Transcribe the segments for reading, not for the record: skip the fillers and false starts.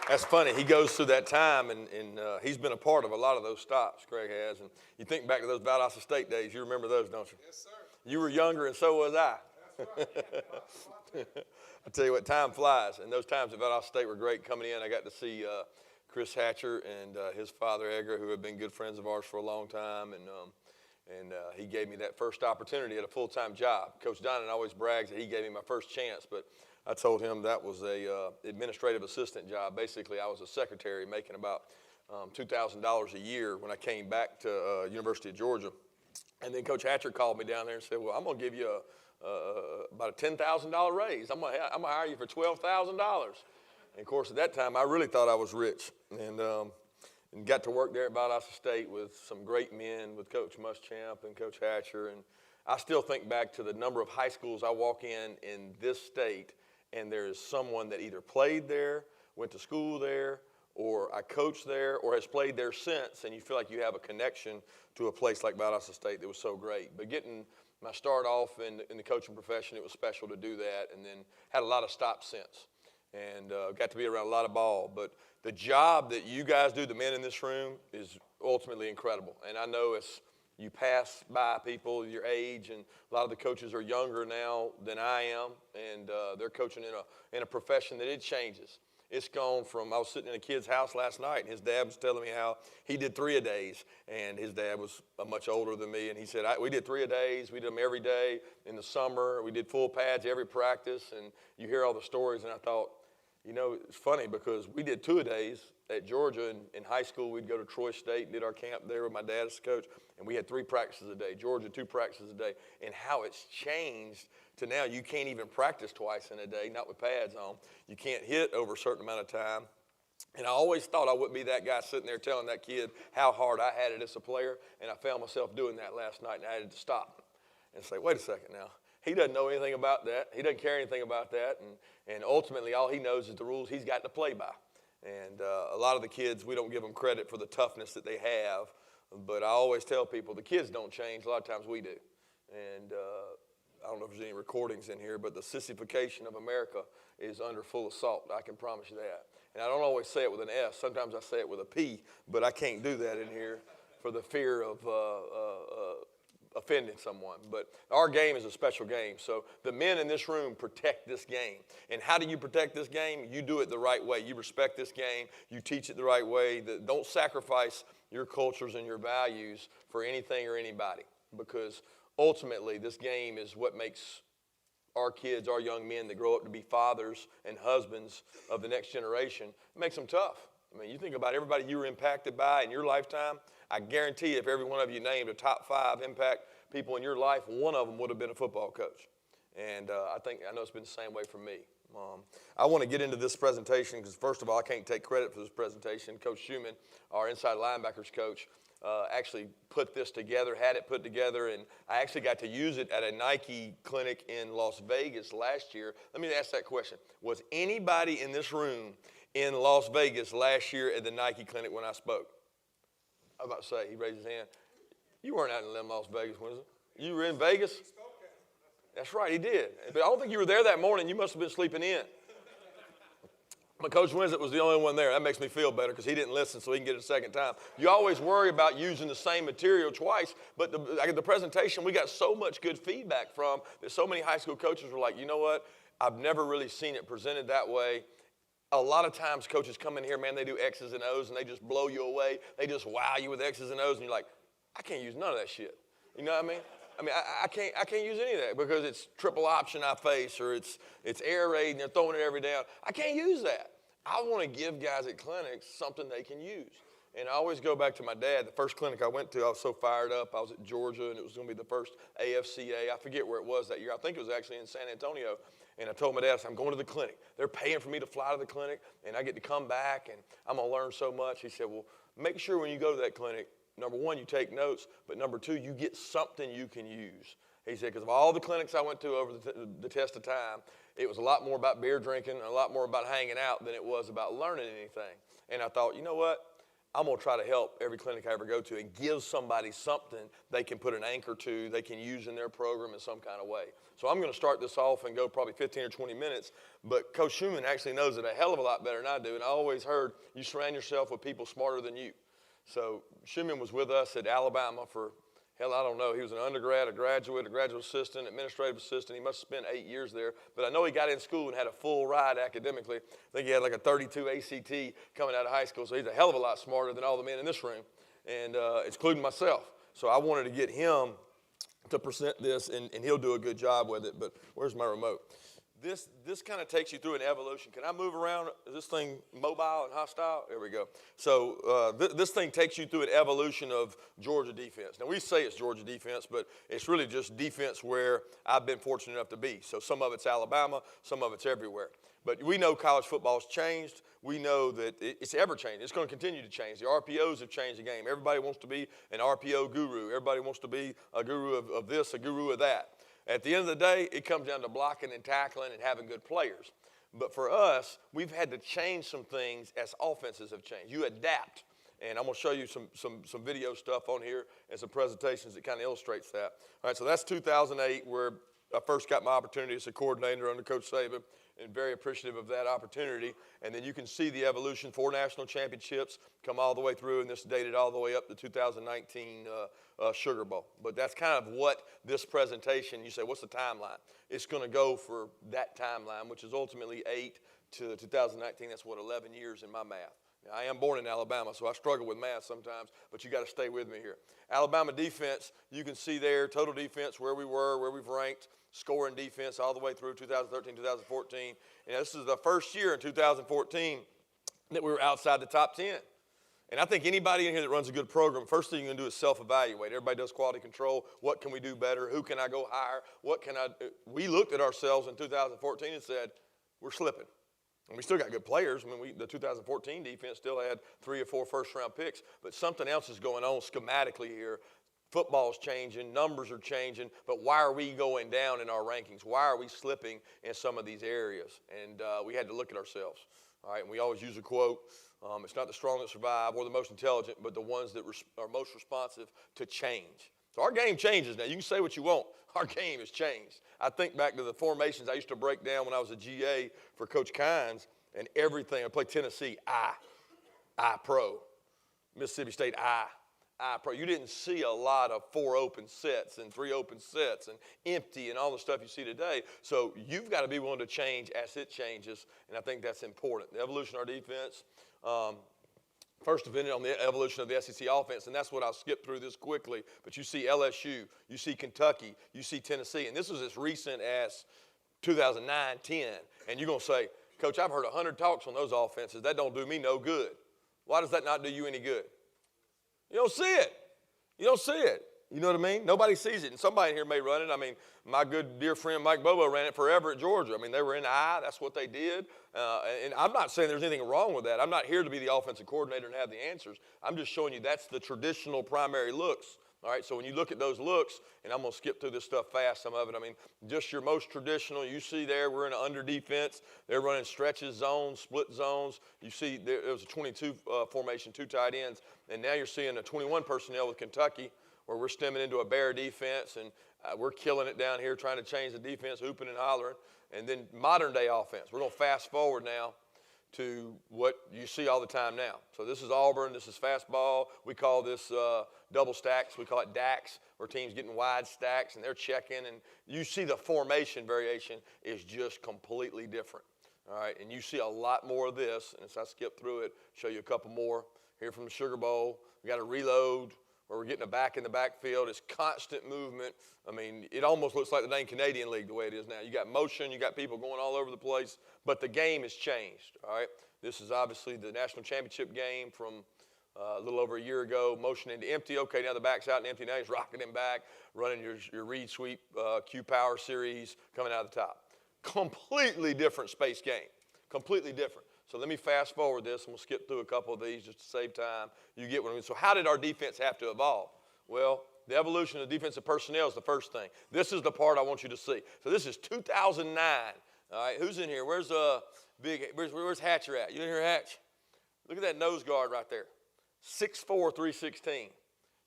That's funny. He goes through that time, and he's been a part of a lot of those stops, Craig has. And you think back to those Valdosta State days, you remember those, don't you? Yes, sir. You were younger, and so was I. That's right. I tell you what, time flies. And those times at Valdosta State were great. Coming in, I got to see Chris Hatcher and his father, Edgar, who have been good friends of ours for a long time. And he gave me that first opportunity at a full-time job. Coach Donnan always brags that he gave me my first chance, but I told him that was a administrative assistant job. Basically, I was a secretary making about $2,000 a year when I came back to University of Georgia. And then Coach Hatcher called me down there and said, well, I'm going to give you about a $10,000 raise. I'm going to hire you for $12,000. And, of course, at that time, I really thought I was rich. And got to work there at Valdosta State with some great men, with Coach Muschamp and Coach Hatcher. And I still think back to the number of high schools I walk in this state, and there is someone that either played there, went to school there, or I coached there, or has played there since, and you feel like you have a connection to a place like Valdosta State that was so great. But getting my start off in the coaching profession, it was special to do that, and then had a lot of stops since. And got to be around a lot of ball. But the job that you guys do, the men in this room, is ultimately incredible. And I know as you pass by people your age, and a lot of the coaches are younger now than I am, and they're coaching in a profession that it changes. It's gone from, I was sitting in a kid's house last night, and his dad was telling me how he did 3-a-days, and his dad was much older than me, and he said, we did 3-a-days, we did them every day in the summer, we did full pads every practice, and you hear all the stories, and I thought, you know, it's funny because we did 2-a-days at Georgia. In high school, we'd go to Troy State and did our camp there with my dad as coach, and we had 3 practices a day. Georgia, 2 practices a day. And how it's changed to now you can't even practice twice in a day, not with pads on. You can't hit over a certain amount of time. And I always thought I wouldn't be that guy sitting there telling that kid how hard I had it as a player, and I found myself doing that last night, and I had to stop and say, wait a second now. He doesn't know anything about that. He doesn't care anything about that. And ultimately, all he knows is the rules he's got to play by. And a lot of the kids, we don't give them credit for the toughness that they have. But I always tell people, the kids don't change. A lot of times we do. And I don't know if there's any recordings in here, but the sissification of America is under full assault. I can promise you that. And I don't always say it with an S. Sometimes I say it with a P, but I can't do that in here for the fear of offending someone. But our game is a special game. So the men in this room protect this game. And how do you protect this game? You do it the right way. You respect this game. You teach it the right way. Don't sacrifice your cultures and your values for anything or anybody, because ultimately this game is what makes our kids, our young men that grow up to be fathers and husbands of the next generation, it makes them tough. I mean, you think about everybody you were impacted by in your lifetime. I guarantee if every one of you named a top 5 impact people in your life, one of them would have been a football coach. And I know it's been the same way for me. I want to get into this presentation because, first of all, I can't take credit for this presentation. Coach Schumann, our inside linebackers coach, actually put this together, had it put together, and I actually got to use it at a Nike clinic in Las Vegas last year. Let me ask that question. Was anybody in this room in Las Vegas last year at the Nike clinic when I spoke? I was about to say, he raised his hand. You weren't out in Las Vegas, was it? You were in Vegas? That's right, he did. But I don't think you were there that morning. You must have been sleeping in. But Coach Winslet was the only one there. That makes me feel better because he didn't listen so he can get it a second time. You always worry about using the same material twice, but the presentation, we got so much good feedback from that so many high school coaches were like, you know what? I've never really seen it presented that way. A lot of times coaches come in here, man, they do X's and O's, and they just blow you away. They just wow you with X's and O's, and you're like, I can't use none of that shit. You know what I mean? I can't use any of that because it's triple option I face, or it's air raid and they're throwing it every down. I can't use that. I want to give guys at clinics something they can use. And I always go back to my dad. The first clinic I went to, I was so fired up. I was at Georgia, and it was going to be the first AFCA. I forget where it was that year. I think it was actually in San Antonio. And I told my dad, I said, I'm going to the clinic. They're paying for me to fly to the clinic, and I get to come back, and I'm going to learn so much. He said, well, make sure when you go to that clinic, number one, you take notes, but number two, you get something you can use. He said, because of all the clinics I went to over the test of time, it was a lot more about beer drinking, a lot more about hanging out than it was about learning anything. And I thought, you know what? I'm going to try to help every clinic I ever go to and give somebody something they can put an anchor to, they can use in their program in some kind of way. So I'm going to start this off and go probably 15 or 20 minutes, but Coach Schumann actually knows it a hell of a lot better than I do, and I always heard you surround yourself with people smarter than you. So Schumann was with us at Alabama for, hell, I don't know. He was an undergrad, a graduate assistant, administrative assistant. He must have spent 8 years there. But I know he got in school and had a full ride academically. I think he had like a 32 ACT coming out of high school. So he's a hell of a lot smarter than all the men in this room, and including myself. So I wanted to get him to present this, and he'll do a good job with it. But where's my remote? This kind of takes you through an evolution. Can I move around? Is this thing mobile and hostile? There we go. So this thing takes you through an evolution of Georgia defense. Now, we say it's Georgia defense, but it's really just defense where I've been fortunate enough to be. So some of it's Alabama, some of it's everywhere. But we know college football's changed. We know that it's ever changed. It's going to continue to change. The RPOs have changed the game. Everybody wants to be an RPO guru. Everybody wants to be a guru of this, a guru of that. At the end of the day, it comes down to blocking and tackling and having good players. But for us, we've had to change some things as offenses have changed. You adapt. And I'm going to show you some video stuff on here and some presentations that kind of illustrates that. All right, so that's 2008 where I first got my opportunity as a coordinator under Coach Saban, and very appreciative of that opportunity. And then you can see the evolution, 4 national championships, come all the way through, and this dated all the way up to 2019 Sugar Bowl. But that's kind of what this presentation, you say, what's the timeline? It's going to go for that timeline, which is ultimately 8 to 2019. That's what, 11 years in my math. Now, I am born in Alabama, so I struggle with math sometimes, but you got to stay with me here. Alabama defense, you can see there, total defense, where we were, where we've ranked, scoring defense all the way through 2013, 2014. And this is the first year in 2014 that we were outside the top 10. And I think anybody in here that runs a good program, first thing you're going to do is self-evaluate. Everybody does quality control. What can we do better? Who can I go higher? What can I do? We looked at ourselves in 2014 and said, we're slipping. And we still got good players. I mean, the 2014 defense still had 3 or 4 first-round picks. But something else is going on schematically here. Football's changing, numbers are changing, but why are we going down in our rankings? Why are we slipping in some of these areas? And we had to look at ourselves. All right, and we always use a quote. It's not the strong that survive or the most intelligent, but the ones that are most responsive to change. So our game changes now. You can say what you want. Our game has changed. I think back to the formations I used to break down when I was a GA for Coach Kynes, and everything. I played Tennessee, I pro. Mississippi State, I pro. You didn't see a lot of 4 open sets and 3 open sets and empty and all the stuff you see today. So you've got to be willing to change as it changes, and I think that's important. The evolution of our defense, first depending on the evolution of the SEC offense, and that's what I'll skip through this quickly. But you see LSU, you see Kentucky, you see Tennessee, and this is as recent as 2009, 10. And you're going to say, Coach, I've heard 100 talks on those offenses. That don't do me no good. Why does that not do you any good? You don't see it. You don't see it. You know what I mean? Nobody sees it. And somebody here may run it. I mean, my good dear friend Mike Bobo ran it forever at Georgia. I mean, they were in I. That's what they did. And I'm not saying there's anything wrong with that. I'm not here to be the offensive coordinator and have the answers. I'm just showing you that's the traditional primary looks. All right, so when you look at those looks, and I'm going to skip through this stuff fast, some of it, I mean, just your most traditional, you see there, we're in an under defense. They're running stretches, zones, split zones. You see there was a 22 formation, 2 tight ends, and now you're seeing a 21 personnel with Kentucky where we're stemming into a bear defense, and we're killing it down here trying to change the defense, hooping and hollering. And then modern day offense. We're going to fast forward now to what you see all the time now. So this is Auburn, this is fastball. We call this double stacks. We call it DAX, where teams getting wide stacks and they're checking. And you see the formation variation is just completely different. All right, and you see a lot more of this. And as I skip through it, show you a couple more. Here from the Sugar Bowl, we got a reload where we're getting a back in the backfield. It's constant movement. I mean, it almost looks like the dang Canadian League the way it is now. You got motion, you got people going all over the place, but the game has changed, all right? This is obviously the national championship game from a little over a year ago. Motion into empty. Okay, now the back's out and empty. Now he's rocking him back, running your read sweep Q power series coming out of the top. Completely different space game. Completely different. So let me fast forward this, and we'll skip through a couple of these just to save time. You get what I mean. So how did our defense have to evolve? Well, the evolution of defensive personnel is the first thing. This is the part I want you to see. So this is 2009. All right, who's in here? Where's Hatcher at? You in here, Hatch? Look at that nose guard right there. 6'4", 316.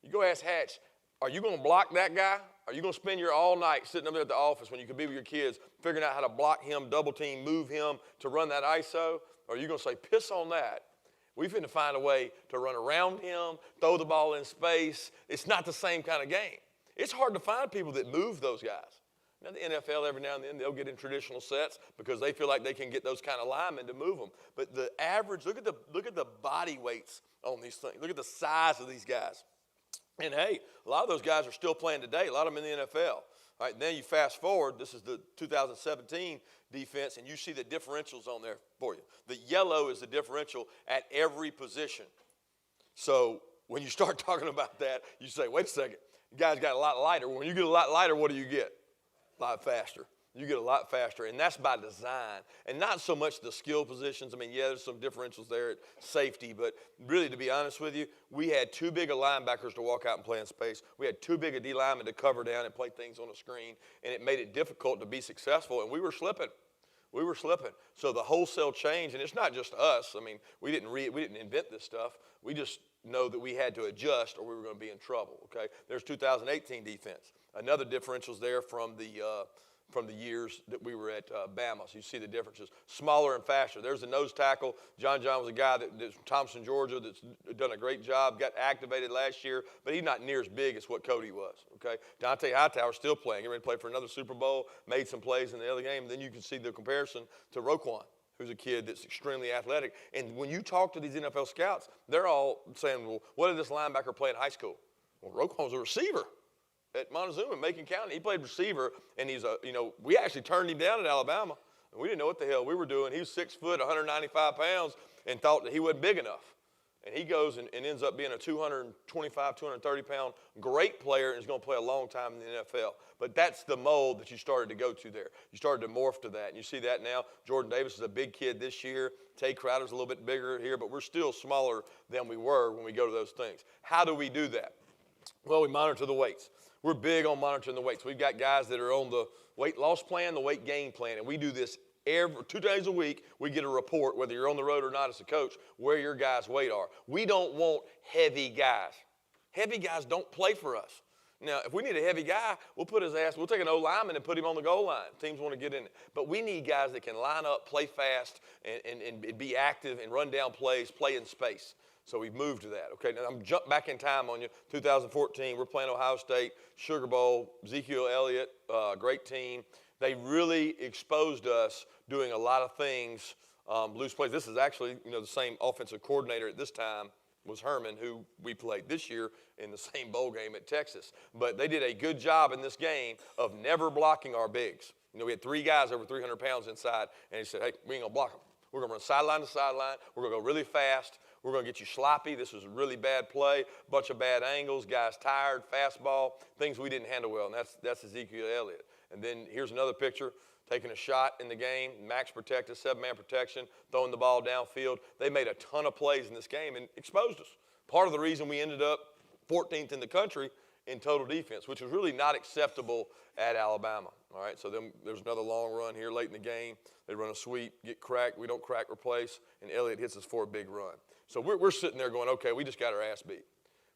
You go ask Hatch, are you going to block that guy? Are you going to spend your all night sitting up there at the office when you could be with your kids, figuring out how to block him, double team, move him to run that ISO? Or are you going to say, piss on that? We're going to find a way to run around him, throw the ball in space. It's not the same kind of game. It's hard to find people that move those guys. Now, the NFL, every now and then, they'll get in traditional sets because they feel like they can get those kind of linemen to move them. But the average, look at the body weights on these things. Look at the size of these guys. And, hey, a lot of those guys are still playing today, a lot of them in the NFL. All right, then you fast forward. This is the 2017 defense, and you see the differentials on there for you. The yellow is the differential at every position. So when you start talking about that, you say, wait a second, you guys got a lot lighter. When you get a lot lighter, what do you get? A lot faster. You get a lot faster, and that's by design. And not so much the skill positions. I mean, yeah, there's some differentials there at safety, but really, to be honest with you, we had too big of linebackers to walk out and play in space. We had too big a D lineman to cover down and play things on the screen, and it made it difficult to be successful, and we were slipping. We were slipping. So the wholesale change, and it's not just us. I mean, we didn't invent this stuff. We just know that we had to adjust or we were going to be in trouble, okay? There's 2018 defense. Another differentials there from the years that we were at Bama. So you see the differences. Smaller and faster. There's the nose tackle. John was a guy that's from Thompson, Georgia, that's done a great job, got activated last year, but he's not near as big as what Cody was, okay? Dante Hightower's still playing. Getting ready to play for another Super Bowl, made some plays in the other game. Then you can see the comparison to Roquan, who's a kid that's extremely athletic. And when you talk to these NFL scouts, they're all saying, well, what did this linebacker play in high school? Well, Roquan's a receiver at Montezuma, Macon County. He played receiver, and we actually turned him down at Alabama. And we didn't know what the hell we were doing. He was 6 foot, 195 pounds, and thought that he wasn't big enough. And he goes and ends up being a 225, 230-pound great player and is going to play a long time in the NFL. But that's the mold that you started to go to there. You started to morph to that. And you see that now. Jordan Davis is a big kid this year. Tay Crowder's a little bit bigger here, but we're still smaller than we were when we go to those things. How do we do that? Well, we monitor the weights. We're big on monitoring the weights. We've got guys that are on the weight loss plan, the weight gain plan, and we do this every 2 days a week. We get a report, whether you're on the road or not as a coach, where your guys' weight are. We don't want heavy guys. Heavy guys don't play for us. Now, if we need a heavy guy, we'll take an O-lineman and put him on the goal line. Teams want to get in it. But we need guys that can line up, play fast, and be active and run down plays, play in space. So we've moved to that. Okay, now I'm jump back in time on you. 2014, we're playing Ohio State, Sugar Bowl, Ezekiel Elliott, great team. They really exposed us doing a lot of things, loose plays. This is actually, the same offensive coordinator at this time was Herman, who we played this year in the same bowl game at Texas. But they did a good job in this game of never blocking our bigs. We had 3 guys over 300 pounds inside, and he said, hey, we ain't going to block them. We're going to run sideline to sideline. We're going to go really fast. We're going to get you sloppy. This was a really bad play, bunch of bad angles, guys tired, fastball, things we didn't handle well, and that's Ezekiel Elliott. And then here's another picture, taking a shot in the game, max protected, 7-man protection, throwing the ball downfield. They made a ton of plays in this game and exposed us. Part of the reason we ended up 14th in the country in total defense, which was really not acceptable at Alabama. All right, so then there's another long run here late in the game. They run a sweep, get cracked. We don't crack, replace, and Elliott hits us for a big run. So we're sitting there going, okay, we just got our ass beat.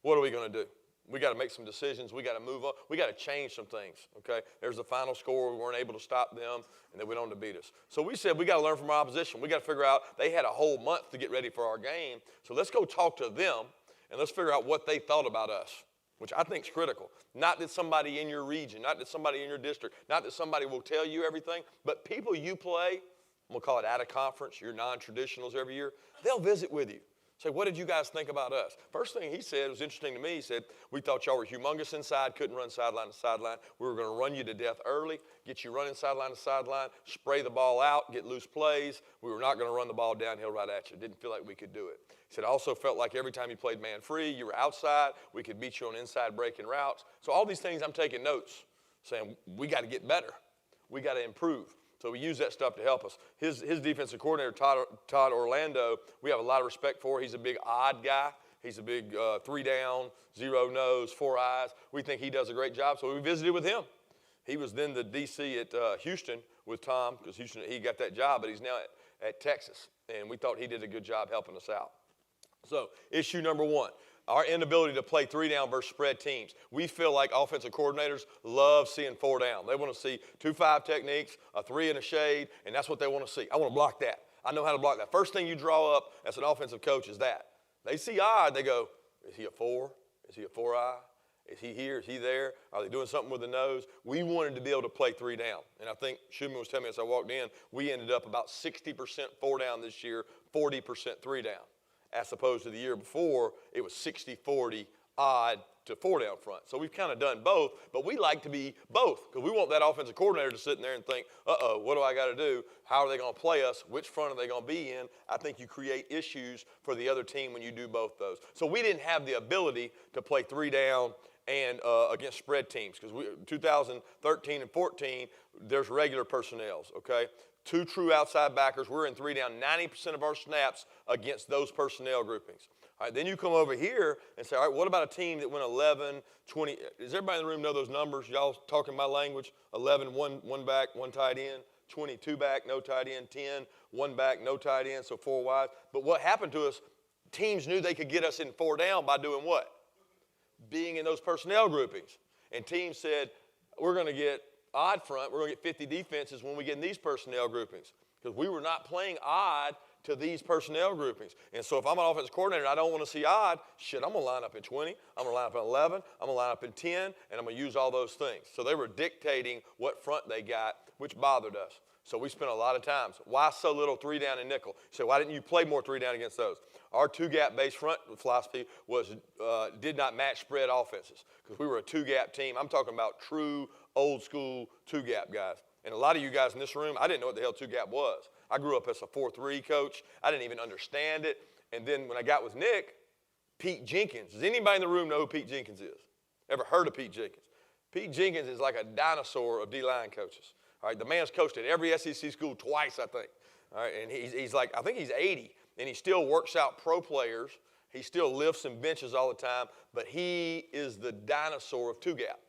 What are we going to do? We got to make some decisions. We got to move on. We got to change some things, okay? There's the final score. We weren't able to stop them, and they went on to beat us. So we said we got to learn from our opposition. We got to figure out they had a whole month to get ready for our game. So let's go talk to them, and let's figure out what they thought about us, which I think is critical. Not that somebody in your region, not that somebody in your district, not that somebody will tell you everything, but people you play, we'll call it out of conference, your non-traditionals every year, they'll visit with you. Say, what did you guys think about us? First thing he said was interesting to me. He said, we thought y'all were humongous inside, couldn't run sideline to sideline. We were going to run you to death early, get you running sideline to sideline, spray the ball out, get loose plays. We were not going to run the ball downhill right at you. Didn't feel like we could do it. He said, I also felt like every time you played man free, you were outside. We could beat you on inside breaking routes. So all these things I'm taking notes, saying we got to get better. We got to improve. So we use that stuff to help us. His defensive coordinator, Todd Orlando, we have a lot of respect for. He's a big odd guy. He's a big 3 down, 0 nose, 4 eyes. We think he does a great job, so we visited with him. He was then the DC at Houston with Tom, because Houston, he got that job, but he's now at Texas. And we thought he did a good job helping us out. So issue number one, our inability to play 3-down versus spread teams. We feel like offensive coordinators love seeing 4 down. They want to see 2-5 techniques, a 3 in a shade, and that's what they want to see. I want to block that. I know how to block that. First thing you draw up as an offensive coach is that. They see odd, they go, is he a 4? Is he a 4-eye? Is he here? Is he there? Are they doing something with the nose? We wanted to be able to play 3 down. And I think Schumann was telling me as I walked in, we ended up about 60% 4 down this year, 40% 3 down. As opposed to the year before, it was 60-40 odd to 4 down front. So we've kind of done both, but we like to be both because we want that offensive coordinator to sit in there and think, uh-oh, what do I got to do? How are they going to play us? Which front are they going to be in? I think you create issues for the other team when you do both those. So we didn't have the ability to play 3 down and against spread teams because 2013 and 14, there's regular personnels, okay? 2 true outside backers. We're in 3 down 90% of our snaps against those personnel groupings. All right, then you come over here and say, all right, what about a team that went 11, 20? Does everybody in the room know those numbers? Y'all talking my language? 11, one back, 1 tight end. 22 back, no tight end. 10, 1 back, no tight end, so 4 wide. But what happened to us, teams knew they could get us in 4 down by doing what? Being in those personnel groupings. And teams said, we're going to get odd front, we're going to get 50 defenses when we get in these personnel groupings because we were not playing odd to these personnel groupings. And so if I'm an offensive coordinator and I don't want to see odd, shit, I'm going to line up in 20, I'm going to line up in 11, I'm going to line up in 10, and I'm going to use all those things. So they were dictating what front they got, which bothered us. So we spent a lot of times. Why so little 3 down and nickel? So why didn't you play more 3 down against those? Our 2-gap based front philosophy was did not match spread offenses because we were a 2-gap team. I'm talking about true old school 2-gap guys. And a lot of you guys in this room, I didn't know what the hell 2-gap was. I grew up as a 4-3 coach. I didn't even understand it. And then when I got with Nick, Pete Jenkins. Does anybody in the room know who Pete Jenkins is? Ever heard of Pete Jenkins? Pete Jenkins is like a dinosaur of D-line coaches. All right, the man's coached at every SEC school twice, I think. All right, and he's like, I think he's 80, and he still works out pro players. He still lifts and benches all the time, but he is the dinosaur of 2-gap.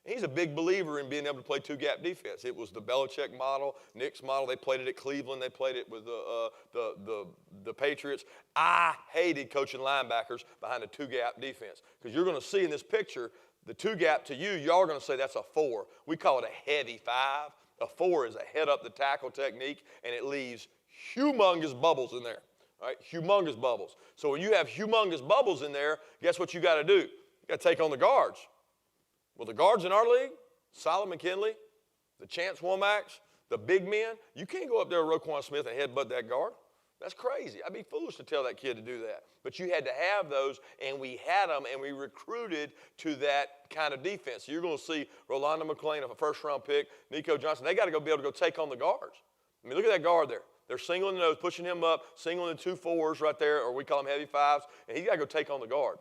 He's a big believer in being able to play 2-gap defense. It was the Belichick model, Nick's model. They played it at Cleveland. They played it with the Patriots. I hated coaching linebackers behind a 2-gap defense because you're going to see in this picture the 2-gap to you, y'all are going to say that's a 4. We call it a heavy 5. A 4 is a head up the tackle technique, and it leaves humongous bubbles in there. All right, humongous bubbles. So when you have humongous bubbles in there, guess what you got to do? You got to take on the guards. Well, the guards in our league, Solomon McKinley, the Chance Womacs, the big men, you can't go up there with Roquan Smith and headbutt that guard. That's crazy. I'd be foolish to tell that kid to do that. But you had to have those, and we had them, and we recruited to that kind of defense. So you're going to see Rolando McClain, a first-round pick, Nico Johnson. They got to be able to go take on the guards. I mean, look at that guard there. They're singling the nose, pushing him up, singling the 2 4s right there, or we call them heavy 5s, and he's got to go take on the guard.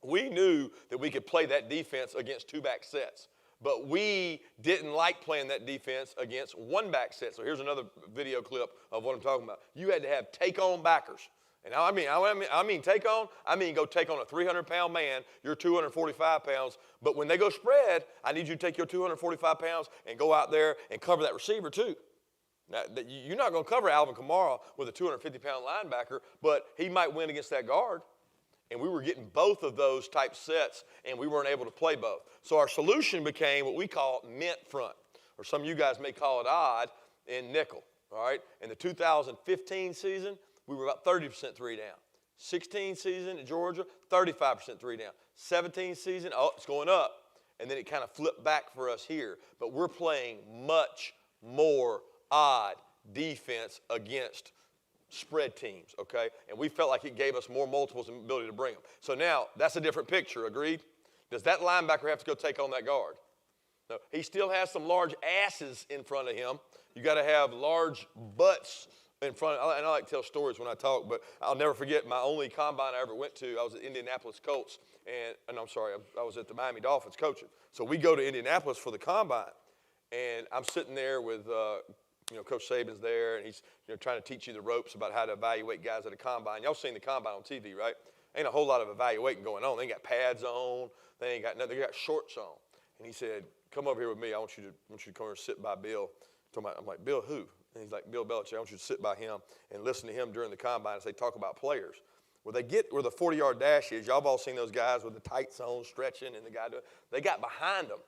We knew that we could play that defense against 2-back sets, but we didn't like playing that defense against 1-back sets. So here's another video clip of what I'm talking about. You had to have take-on backers. And I mean take on, I mean go take on a 300-pound man, you're 245 pounds, but when they go spread, I need you to take your 245 pounds and go out there and cover that receiver too. Now, you're not going to cover Alvin Kamara with a 250-pound linebacker, but he might win against that guard. And we were getting both of those type sets, and we weren't able to play both. So our solution became what we call mint front, or some of you guys may call it odd, in nickel, all right? In the 2015 season, we were about 30% 3 down. 16 season at Georgia, 35% 3 down. 17 season, oh, it's going up. And then it kind of flipped back for us here. But we're playing much more odd defense against spread teams, okay? And we felt like it gave us more multiples and ability to bring them. So now, that's a different picture, agreed? Does that linebacker have to go take on that guard? No. He still has some large asses in front of him. You got to have large butts in front of, and I like to tell stories when I talk, but I'll never forget my only combine I ever went to. I was at Indianapolis Colts, and I'm sorry, I was at the Miami Dolphins coaching. So we go to Indianapolis for the combine, and I'm sitting there with Coach Saban's there, and he's trying to teach you the ropes about how to evaluate guys at a combine. Y'all seen the combine on TV, right? Ain't a whole lot of evaluating going on. They ain't got pads on. They ain't got nothing. They got shorts on. And he said, "Come over here with me. I want you to come over and sit by Bill." I'm like, "Bill who?" And he's like, "Bill Belichick. I want you to sit by him and listen to him during the combine as they talk about players." where they get where the 40-yard dash is. Y'all have all seen those guys with the tight zone stretching and the guy doing. They got behind them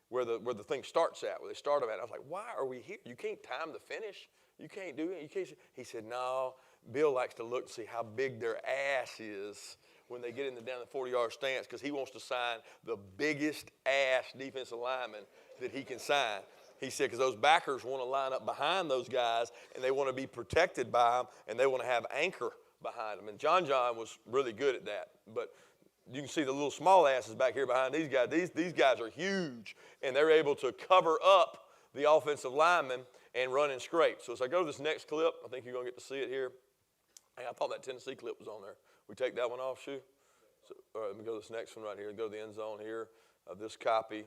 where the thing starts at, where they start them at. I was like, why are we here? You can't time the finish. You can't do it. You can't. He said, no. Bill likes to look to see how big their ass is when they get down the 40-yard stance, because he wants to sign the biggest ass defensive lineman that he can sign. He said, because those backers want to line up behind those guys, and they want to be protected by them, and they want to have anchor behind them. And John was really good at that. But you can see the little small asses back here behind these guys. These guys are huge, and they're able to cover up the offensive linemen and run and scrape. So as I go to this next clip, I think you're going to get to see it here. Hey, I thought that Tennessee clip was on there. We take that one off, Shu? So, all right, let me go to this next one right here. Go to the end zone here of this copy.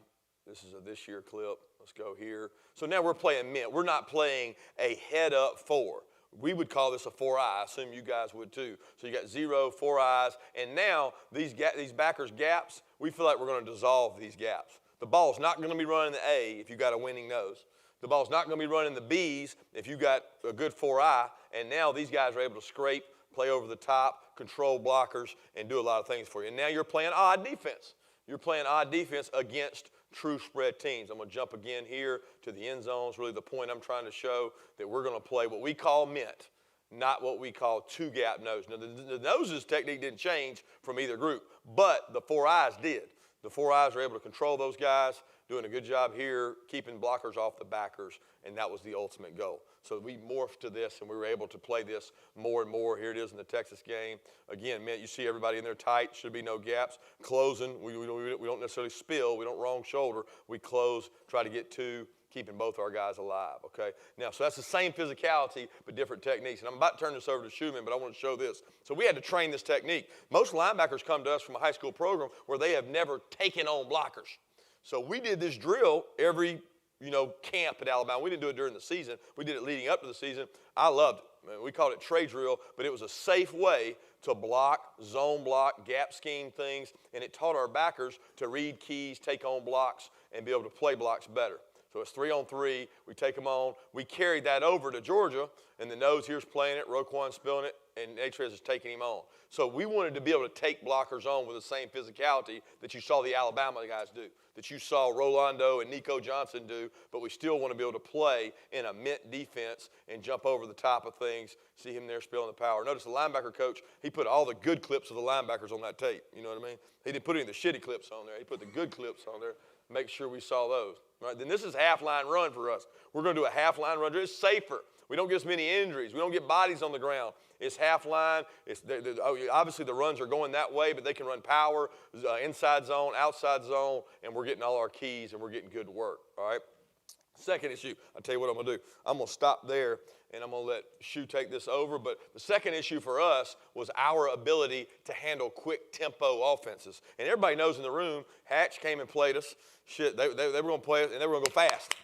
This is a this year clip. Let's go here. So now we're playing mint. We're not playing a head-up four. We would call this a 4-eye. I assume you guys would too. So you got 0, 4 eyes, and now these backers' gaps, we feel like we're going to dissolve these gaps. The ball's not going to be running the A if you got a winning nose. The ball's not going to be running the B's if you got a good 4-eye, and now these guys are able to scrape, play over the top, control blockers, and do a lot of things for you. And now you're playing odd defense. You're playing odd defense against true spread teams. I'm going to jump again here to the end zone. It's really the point I'm trying to show, that we're going to play what we call mint, not what we call two-gap nose. Now, the noses technique didn't change from either group, but the 4 eyes did. The 4 eyes are able to control those guys, doing a good job here, keeping blockers off the backers, and that was the ultimate goal. So we morphed to this, and we were able to play this more and more. Here it is in the Texas game. Again, man, you see everybody in there tight. Should be no gaps. Closing, we don't necessarily spill. We don't wrong shoulder. We close, try to get 2, keeping both our guys alive, okay? Now, so that's the same physicality, but different techniques. And I'm about to turn this over to Schumann, but I want to show this. So we had to train this technique. Most linebackers come to us from a high school program where they have never taken on blockers. So we did this drill every, camp at Alabama. We didn't do it during the season. We did it leading up to the season. I loved it. Man, we called it trade drill, but it was a safe way to block, zone block, gap scheme things, and it taught our backers to read keys, take on blocks, and be able to play blocks better. So it's 3-on-3. We take them on. We carried that over to Georgia, and the nose here's playing it. Roquan's spilling it, and Atrez is taking him on. So we wanted to be able to take blockers on with the same physicality that you saw the Alabama guys do, that you saw Rolando and Nico Johnson do, but we still want to be able to play in a mint defense and jump over the top of things. See him there spilling the power. Notice the linebacker coach, he put all the good clips of the linebackers on that tape. You know what I mean? He didn't put any of the shitty clips on there. He put the good clips on there. Make sure we saw those. Right? Then this is half-line run for us. We're going to do a half-line run. It's safer. We don't get as many injuries. We don't get bodies on the ground. It's half-line. Obviously, the runs are going that way, but they can run power, inside zone, outside zone, and we're getting all our keys, and we're getting good work, all right? Second issue, I'll tell you what I'm going to do. I'm going to stop there, and I'm going to let Shu take this over. But the second issue for us was our ability to handle quick tempo offenses. And everybody knows in the room, Hatch came and played us. Shit, they were going to play us, and they were going to go fast.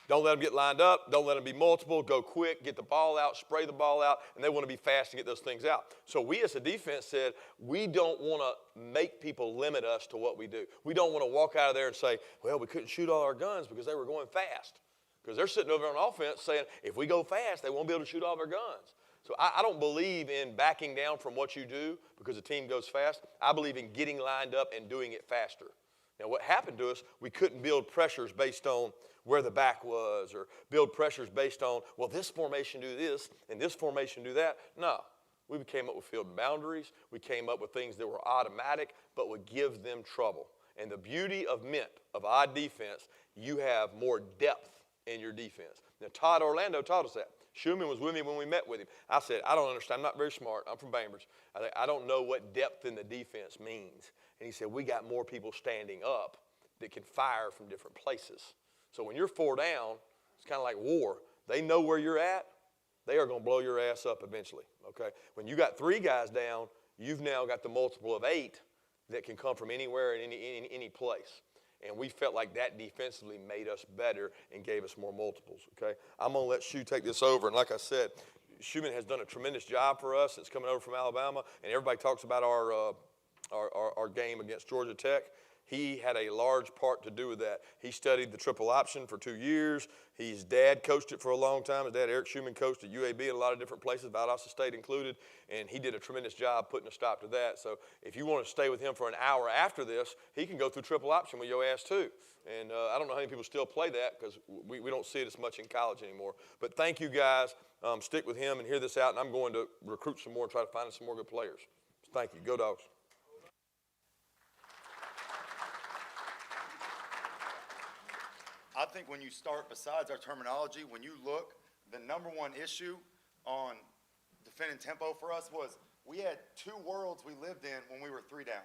Don't let them get lined up. Don't let them be multiple. Go quick. Get the ball out. Spray the ball out. And they want to be fast to get those things out. So we as a defense said, we don't want to make people limit us to what we do. We don't want to walk out of there and say, well, we couldn't shoot all our guns because they were going fast. Because they're sitting over on offense saying, if we go fast, they won't be able to shoot all their guns. So I don't believe in backing down from what you do because the team goes fast. I believe in getting lined up and doing it faster. Now, what happened to us, we couldn't build pressures based on where the back was or build pressures based on, well, this formation do this and this formation do that. No, we came up with field boundaries. We came up with things that were automatic but would give them trouble. And the beauty of mint, of odd defense, you have more depth in your defense. Now, Todd Orlando taught us that. Schumann was with me when we met with him. I said, I don't understand. I'm not very smart. I'm from Bainbridge. I don't know what depth in the defense means. And he said, we got more people standing up that can fire from different places. So when you're 4 down, it's kind of like war. They know where you're at. They are going to blow your ass up eventually, okay? When you got 3 guys down, you've now got the multiple of 8 that can come from anywhere and any place. And we felt like that defensively made us better and gave us more multiples, okay? I'm going to let Shu take this over. And like I said, Schumann has done a tremendous job for us. It's coming over from Alabama. And everybody talks about our game against Georgia Tech. he had a large part to do with that. He studied the triple option for 2 years. His dad coached it for a long time. His dad, Eric Schumann, coached at UAB and a lot of different places, Valdosta State included, and he did a tremendous job putting a stop to that. So if you want to stay with him for an hour after this, he can go through triple option with your ass too. And I don't know how many people still play that because we don't see it as much in college anymore. But thank you guys. Stick with him and hear this out, and I'm going to recruit some more and try to find some more good players. So thank you. Go Dogs. I think when you start, besides our terminology, when you look, the number one issue on defending tempo for us was we had two worlds we lived in when we were 3 down.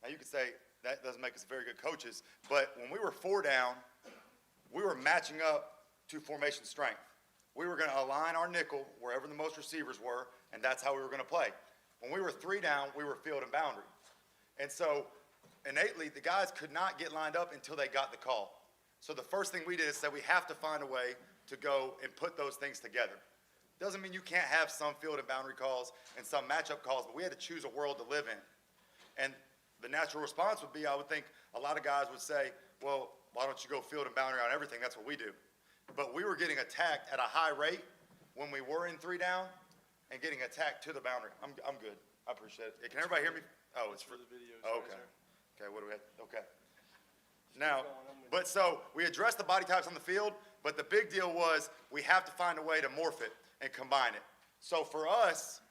Now you could say that doesn't make us very good coaches, but when we were 4 down, we were matching up to formation strength. We were going to align our nickel wherever the most receivers were, and that's how we were going to play. When we were 3 down, we were field and boundary. And so innately, the guys could not get lined up until they got the call. So the first thing we did is that we have to find a way to go and put those things together. Doesn't mean you can't have some field and boundary calls and some matchup calls, but we had to choose a world to live in. And the natural response would be, I would think a lot of guys would say, well, why don't you go field and boundary on everything? That's what we do. But we were getting attacked at a high rate when we were in 3 down and getting attacked to the boundary. I'm good. I appreciate it. Can everybody hear me? Oh, it's for the video. Oh, okay. Okay, what do we have? Okay. Now, but so we addressed the body types on the field, but the big deal was we have to find a way to morph it and combine it. So for us,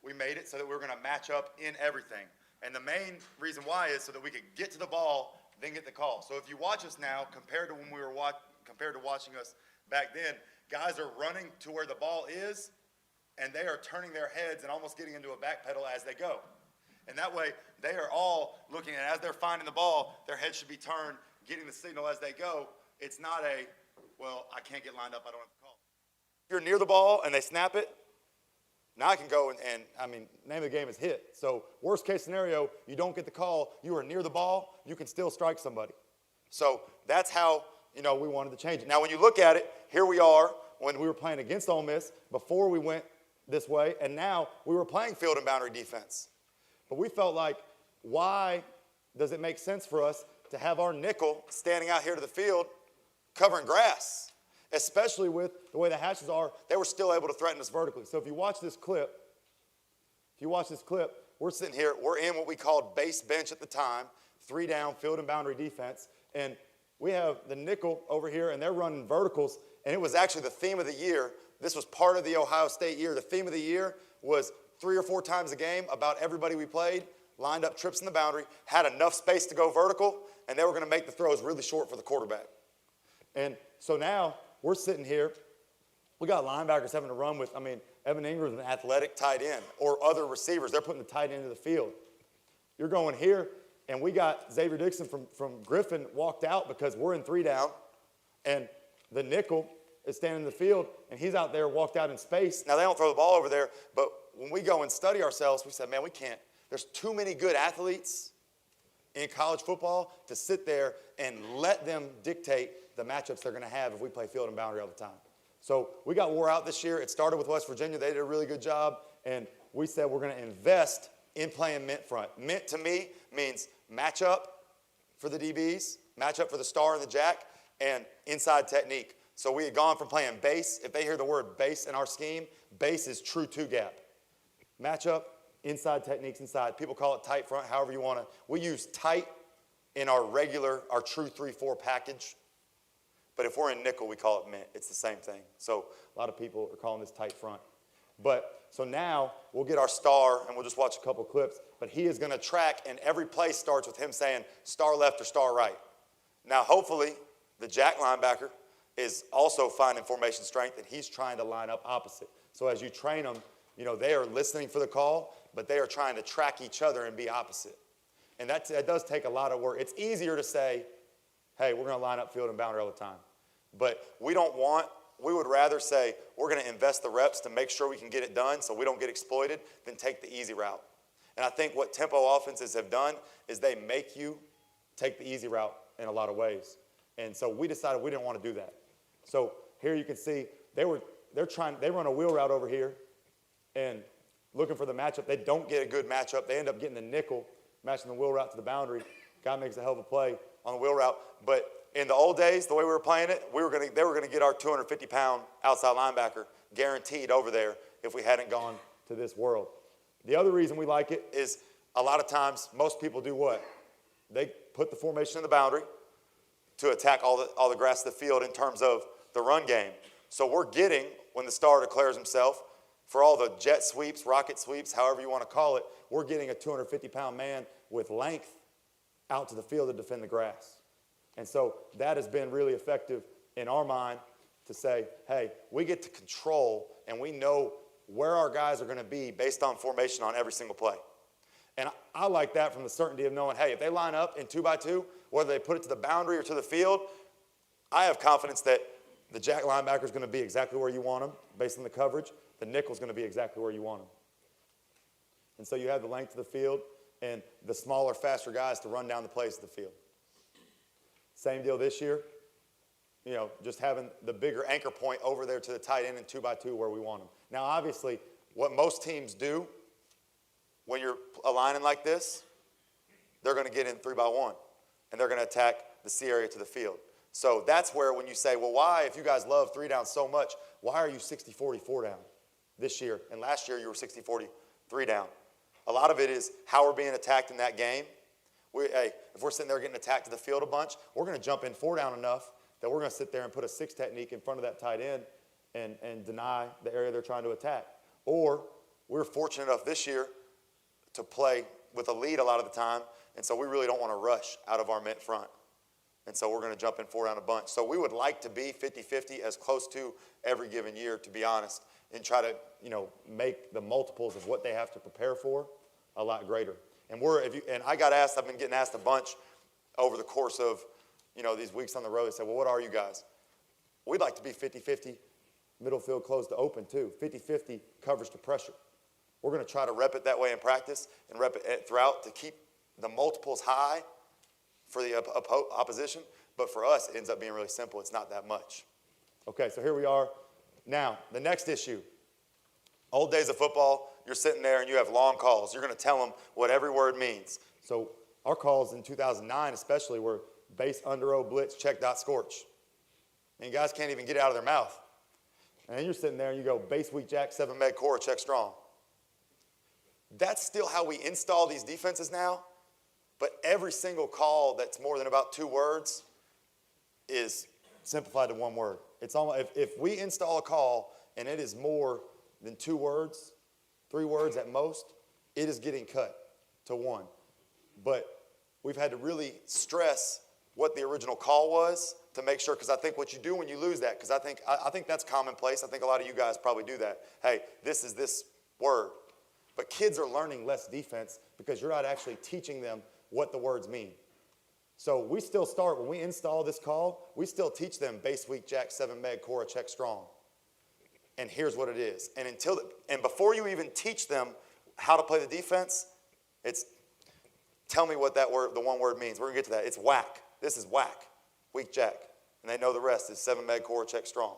we made it so that we were going to match up in everything. And the main reason why is so that we could get to the ball, then get the call. So if you watch us now, compared to when we were compared to watching us back then, guys are running to where the ball is, and they are turning their heads and almost getting into a back pedal as they go. And that way, they are all looking at, as they're finding the ball, their head should be turned, getting the signal as they go. It's not a, well, I can't get lined up, I don't have the call. If you're near the ball and they snap it, now I can go and I mean, name of the game is hit. So worst case scenario, you don't get the call, you are near the ball, you can still strike somebody. So that's how, we wanted to change it. Now, when you look at it, here we are when we were playing against Ole Miss before we went this way, and now we were playing field and boundary defense. But we felt like, why does it make sense for us to have our nickel standing out here to the field covering grass? Especially with the way the hatches are, they were still able to threaten us vertically. So if you watch this clip, we're sitting here, we're in what we called base bench at the time, 3 down, field and boundary defense, and we have the nickel over here, and they're running verticals, and it was actually the theme of the year. This was part of the Ohio State year. The theme of the year was 3 or 4 times a game, about everybody we played, lined up trips in the boundary, had enough space to go vertical, and they were going to make the throws really short for the quarterback. And so now we're sitting here. We got linebackers having to run with, Evan Ingram's an athletic tight end, or other receivers. They're putting the tight end into the field. You're going here, and we got Xavier Dixon from Griffin walked out because we're in 3 down, and the nickel is standing in the field, and he's out there walked out in space. Now, they don't throw the ball over there, but when we go and study ourselves, we said, man, we can't. There's too many good athletes in college football to sit there and let them dictate the matchups they're going to have if we play field and boundary all the time. So we got wore out this year. It started with West Virginia. They did a really good job, and we said we're going to invest in playing mint front. Mint to me means matchup for the DBs, matchup for the star and the jack, and inside technique. So we had gone from playing base. If they hear the word base in our scheme, base is true 2-gap. Matchup, inside techniques inside. People call it tight front, however you want to. We use tight in our true 3-4 package. But if we're in nickel, we call it mint. It's the same thing. So a lot of people are calling this tight front. But so now we'll get our star, and we'll just watch a couple clips. But he is going to track, and every play starts with him saying star left or star right. Now, hopefully, the jack linebacker is also finding formation strength, and he's trying to line up opposite. So as you train them, they are listening for the call, but they are trying to track each other and be opposite. And that does take a lot of work. It's easier to say, hey, we're going to line up field and boundary all the time. But we would rather say we're going to invest the reps to make sure we can get it done so we don't get exploited than take the easy route. And I think what tempo offenses have done is they make you take the easy route in a lot of ways. And so we decided we didn't want to do that. So here you can see they run a wheel route over here and looking for the matchup. They don't get a good matchup. They end up getting the nickel, matching the wheel route to the boundary. Guy makes a hell of a play on the wheel route. But in the old days, the way we were playing it, they were going to get our 250-pound outside linebacker guaranteed over there if we hadn't gone to this world. The other reason we like it is a lot of times most people do what? They put the formation in the boundary to attack all the grass of the field in terms of the run game. So we're getting, when the star declares himself, for all the jet sweeps, rocket sweeps, however you want to call it, we're getting a 250-pound man with length out to the field to defend the grass. And so that has been really effective in our mind to say, hey, we get to control and we know where our guys are going to be based on formation on every single play. And I like that from the certainty of knowing, hey, if they line up in 2x2, whether they put it to the boundary or to the field, I have confidence that the jack linebacker is going to be exactly where you want him based on the coverage. The nickel is going to be exactly where you want him. And so you have the length of the field and the smaller, faster guys to run down the plays of the field. Same deal this year. You know, just having the bigger anchor point over there to the tight end in 2x2 where we want them. Now, obviously, what most teams do when you're aligning like this, they're going to get in 3x1, and they're going to attack the C area to the field. So that's where when you say, well, why, if you guys love 3 down so much, why are you 60-40 4 down this year? And last year you were 60-40 3 down. A lot of it is how we're being attacked in that game. Hey, if we're sitting there getting attacked to the field a bunch, we're going to jump in 4 down enough that we're going to sit there and put a 6 technique in front of that tight end and deny the area they're trying to attack. Or we're fortunate enough this year to play with a lead a lot of the time, and so we really don't want to rush out of our mint front. And so we're going to jump in 4 down a bunch. So we would like to be 50-50 as close to every given year, to be honest, and try to, make the multiples of what they have to prepare for a lot greater. And I got asked, I've been getting asked a bunch over the course of, these weeks on the road. They said, well, what are you guys? We'd like to be 50-50 middle field closed to open too, 50-50 coverage to pressure. We're going to try to rep it that way in practice and rep it throughout to keep the multiples high for the opposition. But for us, it ends up being really simple. It's not that much. Okay, so here we are. Now, the next issue. Old days of football, you're sitting there and you have long calls. You're going to tell them what every word means. So our calls in 2009 especially were base, under, O, blitz, check, dot, scorch. And guys can't even get it out of their mouth. And then you're sitting there and you go base, weak, jack, 7 med, core, check, strong. That's still how we install these defenses now. But every single call that's more than about 2 words is simplified to 1 word. It's almost, if we install a call and it is more than 2 words, 3 words at most, it is getting cut to 1. But we've had to really stress what the original call was to make sure, because I think what you do when you lose that, because I think that's commonplace. I think a lot of you guys probably do that. Hey, this is this word. But kids are learning less defense because you're not actually teaching them what the words mean. So we still start, when we install this call, we still teach them base, weak, jack, 7 med, core, check, strong. And here's what it is. And before you even teach them how to play the defense, it's tell me what that word, the 1 word means. We're going to get to that. It's whack. This is whack, weak, jack. And they know the rest is 7 med, core, check, strong.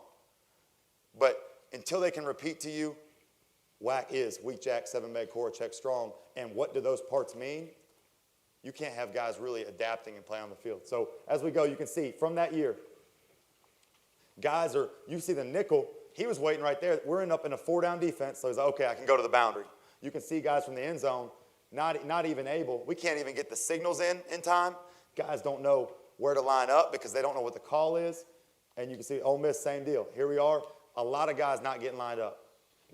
But until they can repeat to you, whack is weak, jack, 7 med, core, check, strong, and what do those parts mean, you can't have guys really adapting and playing on the field. So as we go, you can see from that year, you see the nickel, he was waiting right there. We're up in a 4 down defense, so he's like, okay, I can go to the boundary. You can see guys from the end zone not even able. We can't even get the signals in time. Guys don't know where to line up because they don't know what the call is. And you can see Ole Miss, same deal. Here we are, a lot of guys not getting lined up.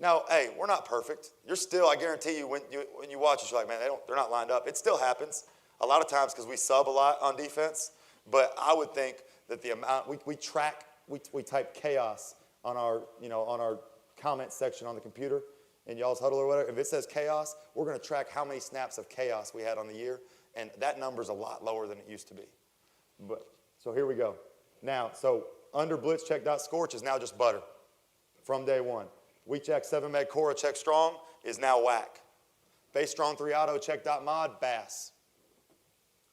Now, hey, we're not perfect. You're still, I guarantee you, when you watch it, you're like, man, they're not lined up. It still happens a lot of times because we sub a lot on defense. But I would think that the amount, we type chaos on our comment section on the computer in y'all's huddle or whatever. If it says chaos, we're going to track how many snaps of chaos we had on the year. And that number's a lot lower than it used to be. So here we go. Now, so under blitz, check, dot, scorch is now just butter from day 1. Weak, jack, 7 med, core, check, strong is now whack. Base, strong, 3 auto, check, dot, mod, bass.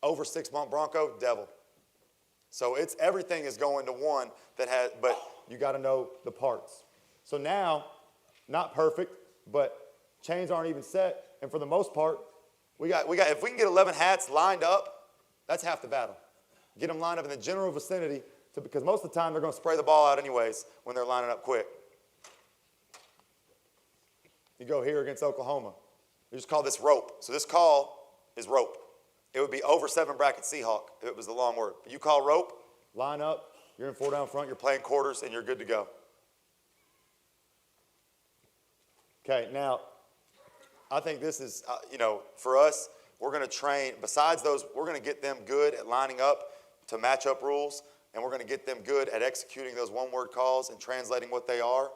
Over 6 bump bronco, devil. So everything is going to 1 but you got to know the parts. So now, not perfect, but chains aren't even set. And for the most part, we got if we can get 11 hats lined up That's half the battle. Get them lined up in the general vicinity, because most of the time they're going to spray the ball out anyways when they're lining up quick. You go here against Oklahoma. We just call this rope. So this call is rope. It would be over 7 bracket Seahawk if it was the long word. But you call rope, line up, you're in 4 down front, you're playing quarters, and you're good to go. Okay, now, I think this is, for us, we're going to train, besides those, we're going to get them good at lining up to matchup rules, and we're going to get them good at executing those one-word calls and translating what they are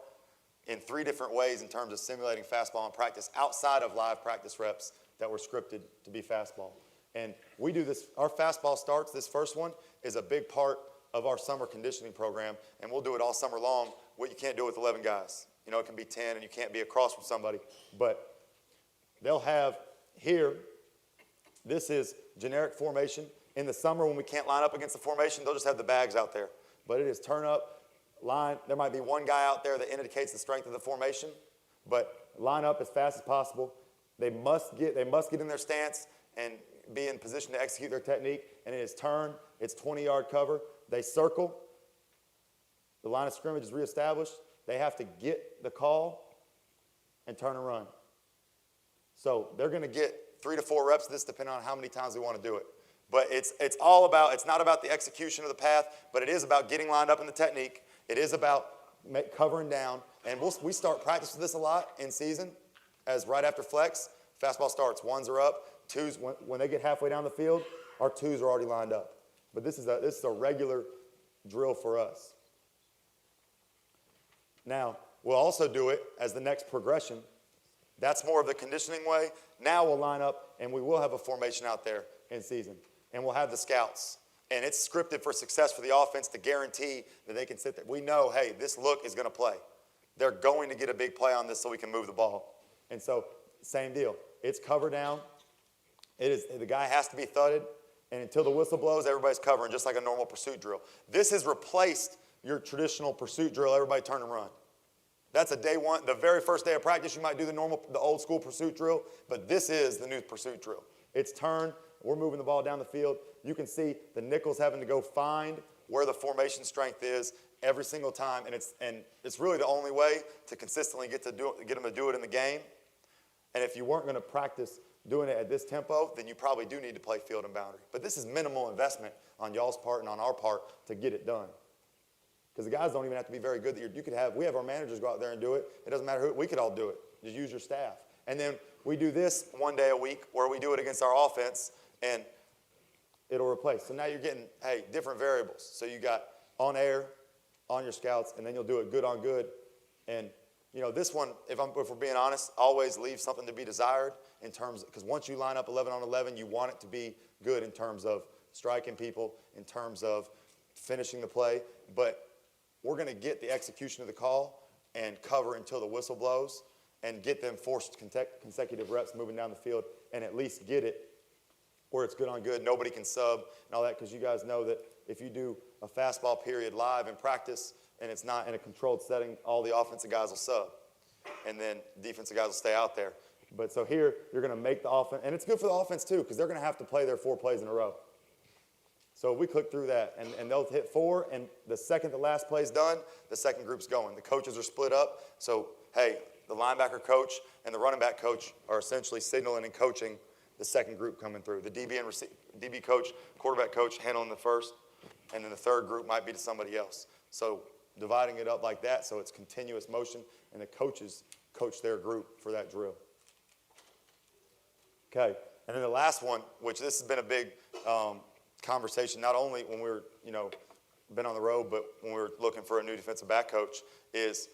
in 3 different ways in terms of simulating fastball in practice outside of live practice reps that were scripted to be fastball. And we do this, our fastball starts, this first one is a big part of our summer conditioning program, and we'll do it all summer long. What you can't do with 11 guys. It can be 10 and you can't be across from somebody. But they'll have here, this is generic formation. In the summer when we can't line up against the formation, they'll just have the bags out there. But it is turn up, line. There might be one guy out there that indicates the strength of the formation, but line up as fast as possible. They must get in their stance and be in position to execute their technique. And it is turn, it's 20-yard cover. They circle. The line of scrimmage is reestablished. They have to get the call and turn and run. So they're going to get 3 to 4 reps of this depending on how many times we want to do it. But it's not about the execution of the path, but it is about getting lined up in the technique. It is about covering down. And we start practice with this a lot in season as right after flex. Fastball starts. 1s are up. 2s, when they get halfway down the field, our 2s are already lined up. But this is a regular drill for us. Now, we'll also do it as the next progression. That's more of the conditioning way. Now we'll line up, and we will have a formation out there in season. And we'll have the scouts. And it's scripted for success for the offense to guarantee that they can sit there. We know, hey, this look is going to play. They're going to get a big play on this so we can move the ball. And so, same deal. It's cover down. The guy has to be thudded. And until the whistle blows, everybody's covering, just like a normal pursuit drill. This has replaced your traditional pursuit drill, everybody turn and run. That's a day one. The very first day of practice, you might do the old school pursuit drill, but this is the new pursuit drill. It's turn. We're moving the ball down the field. You can see the nickels having to go find where the formation strength is every single time, and it's really the only way to consistently get them to do it in the game. And if you weren't going to practice doing it at this tempo, then you probably do need to play field and boundary. But this is minimal investment on y'all's part and on our part to get it done. Because the guys don't even have to be very good. We have our managers go out there and do it. It doesn't matter who, we could all do it. Just use your staff. And then we do this one day a week where we do it against our offense, and it'll replace. So now you're getting, different variables. So you got on air, on your scouts, and then you'll do it good on good. And, this one, if we're being honest, always leaves something to be desired in terms, because once you line up 11 on 11, you want it to be good in terms of striking people, in terms of finishing the play. But we're going to get the execution of the call and cover until the whistle blows and get them forced consecutive reps moving down the field and at least get it where it's good on good. Nobody can sub and all that, because you guys know that if you do a fastball period live in practice and it's not in a controlled setting, all the offensive guys will sub. And then defensive guys will stay out there. But so here, you're going to make the offense, and it's good for the offense too, because they're going to have to play their 4 plays in a row. So we click through that, and they'll hit 4, and the second the last play's done, the second group's going. The coaches are split up, so, the linebacker coach and the running back coach are essentially signaling and coaching the second group coming through. The DB coach, quarterback coach handling the first, and then the third group might be to somebody else. So dividing it up like that so it's continuous motion, and the coaches coach their group for that drill. Okay, and then the last one, which this has been a big conversation, not only when we were, been on the road, but when we were looking for a new defensive back coach, is,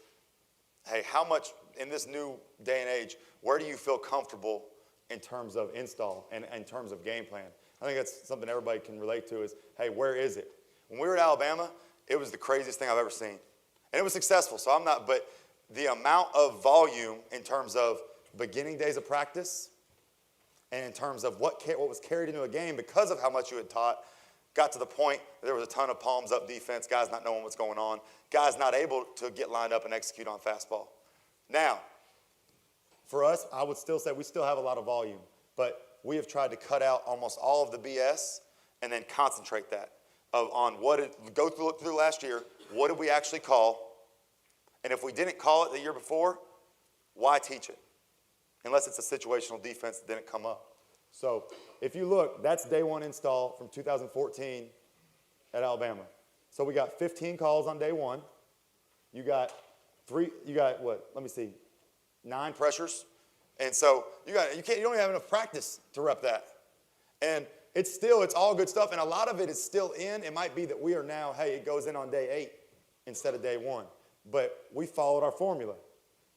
how much in this new day and age, where do you feel comfortable in terms of install and in terms of game plan? I think that's something everybody can relate to is, where is it? When we were at Alabama, it was the craziest thing I've ever seen. And it was successful, but the amount of volume in terms of beginning days of practice and in terms of what was carried into a game because of how much you had taught, got to the point that there was a ton of palms up defense, guys not knowing what's going on, guys not able to get lined up and execute on fastball. Now, for us, I would still say we still have a lot of volume, but we have tried to cut out almost all of the BS and then concentrate that on go through last year. What did we actually call? And if we didn't call it the year before, why teach it? Unless it's a situational defense that didn't come up. So if you look, that's day one install from 2014 at Alabama. So we got 15 calls on day one. You got what? Let me see, 9 pressures. And so you don't even have enough practice to rep that. And it's all good stuff. And a lot of it is still in. It might be that we are now, hey, it goes in on day 8 instead of day 1. But we followed our formula.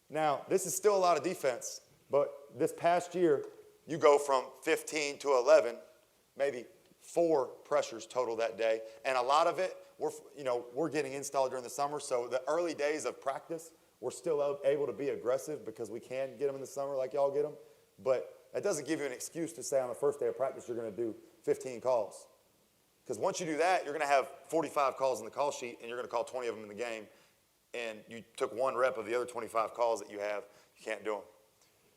Now, this is still a lot of defense. But this past year, you go from 15 to 11, maybe 4 pressures total that day. And a lot of it, we're getting installed during the summer. So the early days of practice, we're still able to be aggressive because we can get them in the summer like y'all get them. But that doesn't give you an excuse to say on the first day of practice you're going to do 15 calls. Because once you do that, you're going to have 45 calls in the call sheet, and you're going to call 20 of them in the game. And you took 1 rep of the other 25 calls that you have. You can't do them.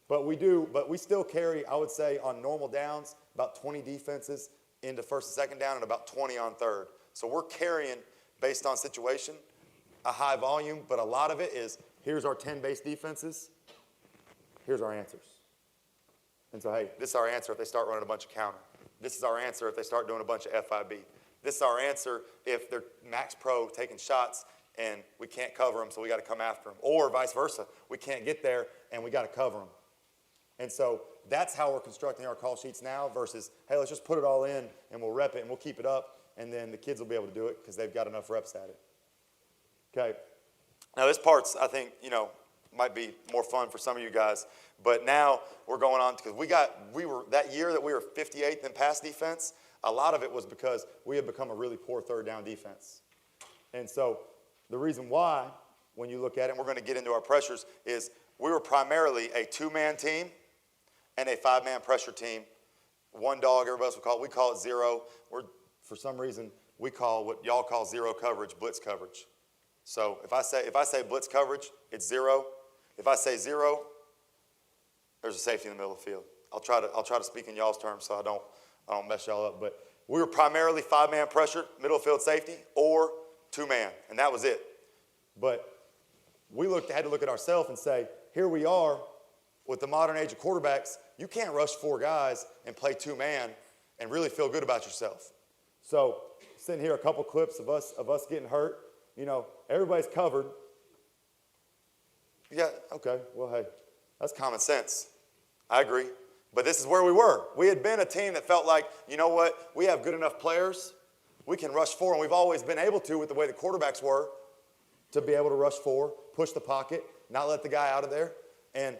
But we still carry, I would say, on normal downs, about 20 defenses into first and second down and about 20 on third. So we're carrying, based on situation, a high volume, but a lot of it is, here's our 10 base defenses, here's our answers. And so, hey, this is our answer if they start running a bunch of counter. This is our answer if they start doing a bunch of FIB. This is our answer if they're max pro taking shots and we can't cover them, so we got to come after them. Or vice versa, we can't get there and we got to cover them. And so that's how we're constructing our call sheets now versus, hey, let's just put it all in and we'll rep it and we'll keep it up, and then the kids will be able to do it because they've got enough reps at it. Okay. Now this part's, I think, might be more fun for some of you guys, but now we're going on because that year that we were 58th in pass defense, a lot of it was because we had become a really poor third down defense. And so the reason why, when you look at it, and we're going to get into our pressures, is we were primarily a 2-man team and a 5-man pressure team. 1 dog, everybody else would call it. We call it zero. For some reason, we call what y'all call zero coverage, blitz coverage. So if I say blitz coverage, it's 0. If I say 0, there's a safety in the middle of the field. I'll try to speak in y'all's terms so I don't mess y'all up. But we were primarily 5-man pressure, middle of field safety, or 2-man, and that was it. But we had to look at ourselves and say, here we are with the modern age of quarterbacks. You can't rush 4 guys and play 2-man and really feel good about yourself. So sitting here, a couple clips of us getting hurt. Everybody's covered. Yeah, okay, well, hey, that's common sense. I agree. But this is where we were. We had been a team that felt like, you know what, we have good enough players. We can rush 4, and we've always been able to with the way the quarterbacks were, to be able to rush 4, push the pocket, not let the guy out of there. And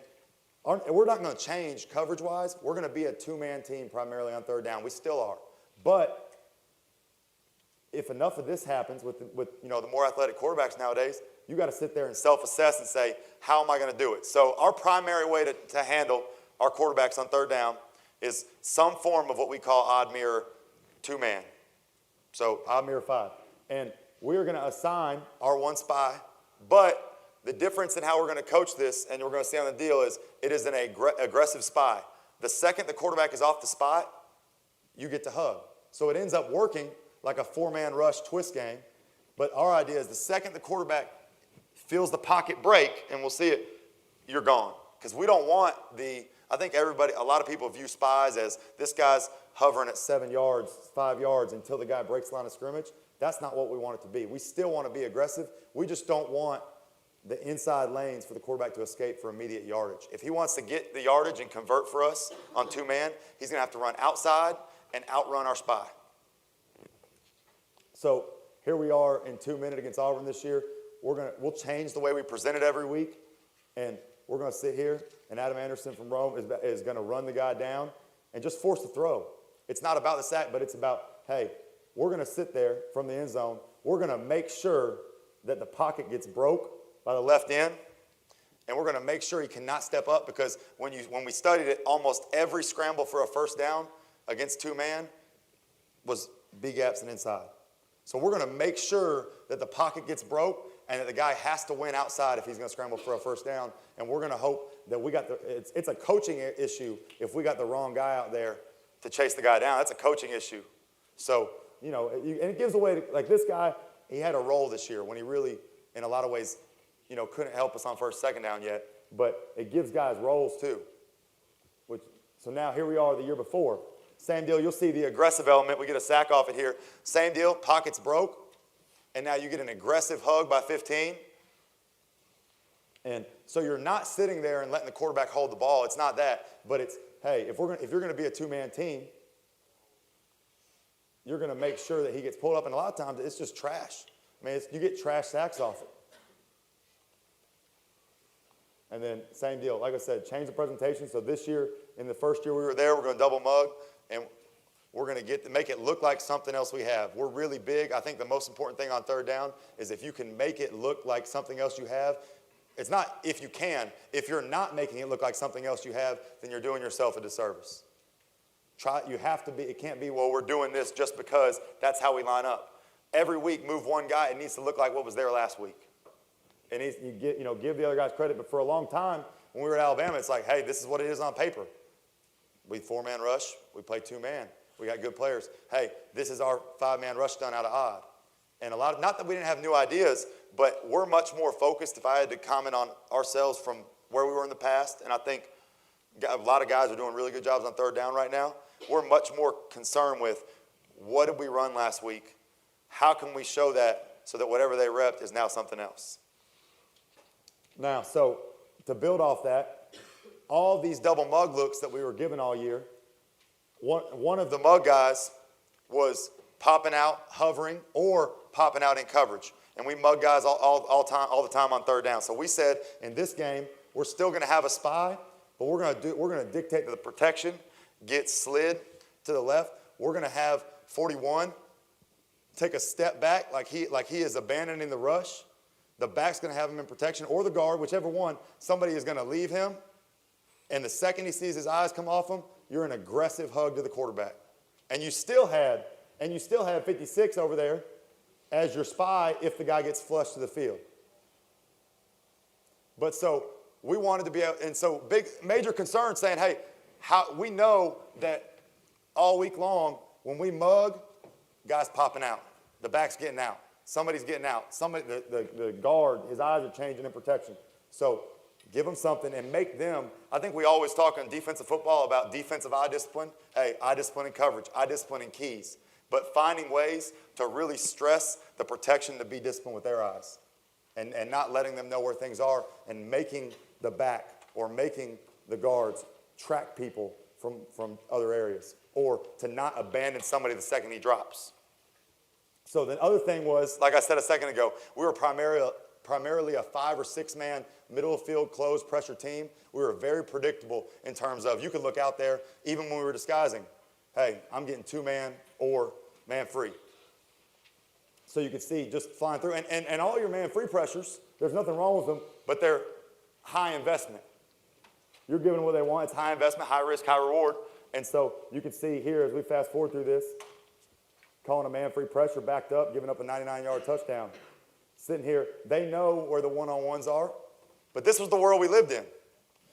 we're not going to change coverage-wise. We're going to be a 2-man team primarily on third down. We still are. But if enough of this happens with the more athletic quarterbacks nowadays, you got to sit there and self-assess and say, how am I going to do it? So our primary way to handle our quarterbacks on third down is some form of what we call odd mirror 2-man. So odd mirror 5. And we're going to assign our 1 spy, but the difference in how we're going to coach this, and we're going to see on the deal, is it is an aggressive spy. The second the quarterback is off the spot, you get to hug. So it ends up working like a 4-man rush twist game. But our idea is the second the quarterback feels the pocket break, and we'll see it, you're gone. Because we don't want I think a lot of people view spies as this guy's hovering at 7 yards, 5 yards until the guy breaks the line of scrimmage. That's not what we want it to be. We still want to be aggressive. We just don't want the inside lanes for the quarterback to escape for immediate yardage. If he wants to get the yardage and convert for us on 2-man, he's going to have to run outside and outrun our spy. So here we are in 2 minutes against Auburn this year. We'll change the way we present it every week, and we're going to sit here, and Adam Anderson from Rome is going to run the guy down and just force the throw. It's not about the sack, but it's about, hey, we're going to sit there from the end zone. We're going to make sure that the pocket gets broke by the left end, and we're going to make sure he cannot step up, because when we studied it, almost every scramble for a first down against 2-man was B gaps and inside. So we're going to make sure that the pocket gets broke and that the guy has to win outside if he's going to scramble for a first down, and we're going to hope that it's a coaching issue if we got the wrong guy out there to chase the guy down. That's a coaching issue. So, and it gives away, like this guy, he had a role this year when he really, in a lot of ways, couldn't help us on first, second down yet, but it gives guys roles too. So now here we are the year before. Same deal, you'll see the aggressive element. We get a sack off it here. Same deal, pockets broke, and now you get an aggressive hug by 15. And so you're not sitting there and letting the quarterback hold the ball. It's not that, but it's, hey, if you're going to be a two-man team, you're going to make sure that he gets pulled up. And a lot of times it's just trash. I mean, you get trash sacks off it. And then same deal. Like I said, change the presentation. So this year, in the first year we were there, we're going to double mug, and we're going to make it look like something else we have. We're really big. I think the most important thing on third down is if you can make it look like something else you have. It's not if you can. If you're not making it look like something else you have, then you're doing yourself a disservice. You have to be, it can't be, well, we're doing this just because that's how we line up. Every week, move one guy, it needs to look like what was there last week. It needs, give the other guys credit, but for a long time, when we were at Alabama, it's like, hey, this is what it is on paper. We four-man rush, we play two-man. We got good players. Hey, this is our five-man rush done out of odd. And not that we didn't have new ideas, but we're much more focused, if I had to comment on ourselves from where we were in the past, and I think a lot of guys are doing really good jobs on third down right now. We're much more concerned with what did we run last week? How can we show that so that whatever they repped is now something else? Now, so to build off that, all these double mug looks that we were given all year, one of the mug guys was popping out, hovering, or popping out in coverage. And we mug guys all the time on third down. So we said in this game, we're still going to have a spy, but we're going to dictate that the protection gets slid to the left. We're going to have 41 take a step back like he is abandoning the rush. The back's going to have him in protection, or the guard, whichever one. Somebody is going to leave him, and the second he sees his eyes come off him, you're an aggressive hug to the quarterback. And you still had 56 over there as your spy if the guy gets flushed to the field. But so we wanted to be able, and so major concern saying, hey, we know that all week long when we mug, guys popping out, the back's getting out, somebody's getting out, the guard, his eyes are changing in protection. So give them something and make them. I think we always talk in defensive football about defensive eye discipline. Hey, eye discipline in coverage, eye discipline in keys. But finding ways to really stress the protection to be disciplined with their eyes and not letting them know where things are and making the back or making the guards track people from other areas or to not abandon somebody the second he drops. So the other thing was, like I said a second ago, we were primarily a 5 or 6 man middle of field closed pressure team. We were very predictable in terms of you could look out there even when we were disguising. Hey, I'm getting 2-man or man free. So you could see just flying through. And all your man free pressures, there's nothing wrong with them, but they're high investment. You're giving them what they want. It's high investment, high risk, high reward. And so you can see here as we fast forward through this, calling a man free pressure, backed up, giving up a 99-yard touchdown. Sitting here, they know where the one-on-ones are, but this was the world we lived in.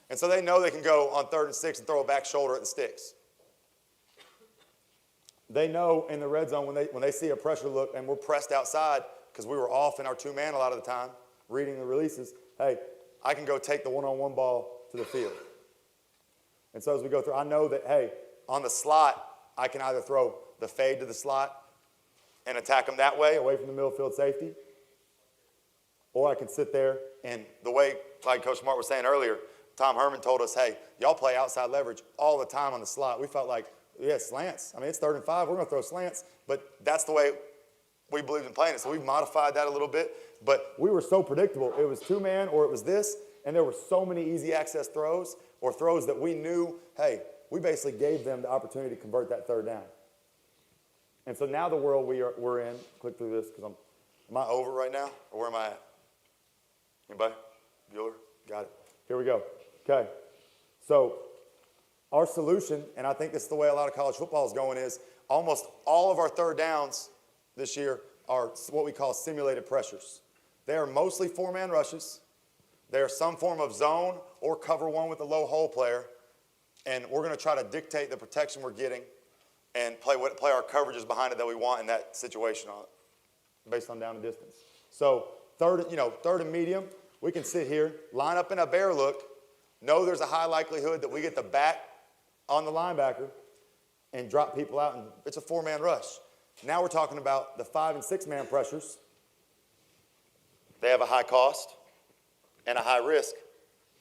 And so they know they can go on 3rd and 6 and throw a back shoulder at the sticks. They know in the red zone when they see a pressure look and we're pressed outside because we were off in our 2-man a lot of the time, reading the releases, hey, I can go take the one-on-one ball to the field. And so as we go through, I know that, hey, on the slot, I can either throw the fade to the slot and attack them that way, away from the middle field safety, or I can sit there and the way, like Coach Smart was saying earlier, Tom Herman told us, hey, y'all play outside leverage all the time on the slot. We felt like, yeah, slants. I mean, it's 3rd and 5. We're going to throw slants, but that's the way we believed in playing it. So we modified that a little bit, but we were so predictable. It was 2-man or it was this, and there were so many easy access throws or throws that we knew, hey, we basically gave them the opportunity to convert that 3rd down. And so now the world we're in, click through this because am I over right now or where am I at? Anybody? Bueller? Got it. Here we go. Okay. So our solution, and I think this is the way a lot of college football is going, is almost all of our 3rd downs this year are what we call simulated pressures. They are mostly 4-man rushes. They are some form of zone or cover one with a low hole player, and we're going to try to dictate the protection we're getting and play our coverages behind it that we want in that situation based on down and distance. So third and medium, we can sit here, line up in a bear look, know there's a high likelihood that we get the back on the linebacker and drop people out, and it's a 4-man rush. Now we're talking about the 5- and 6-man pressures. They have a high cost and a high risk.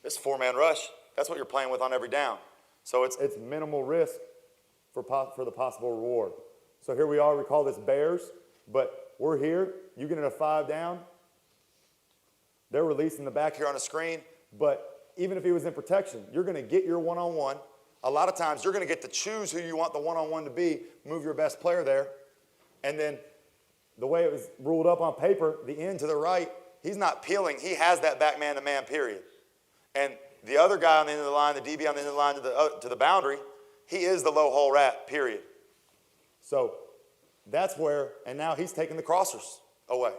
This 4-man rush, that's what you're playing with on every down. So it's minimal risk for the possible reward. So here we are, we call this bears, but we're here. You get in a 5 down, they're releasing the back here on the screen, but even if he was in protection, you're going to get your one-on-one. A lot of times you're going to get to choose who you want the one-on-one to be, move your best player there, and then the way it was ruled up on paper, the end to the right, he's not peeling. He has that back man-to-man, period. And the other guy on the end of the line, the DB on the end of the line to the boundary, he is the low hole rat, period. So that's where, and now he's taking the crossers away.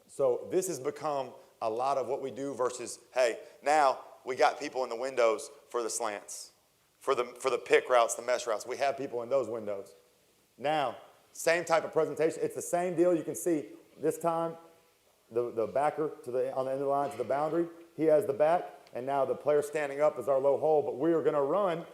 So this has become a lot of what we do versus, hey, now we got people in the windows for the slants, for the pick routes, the mesh routes. We have people in those windows. Now, same type of presentation. It's the same deal. You can see this time the backer on the end of the line to the boundary. He has the back, and now the player standing up is our low hole, but we are going to run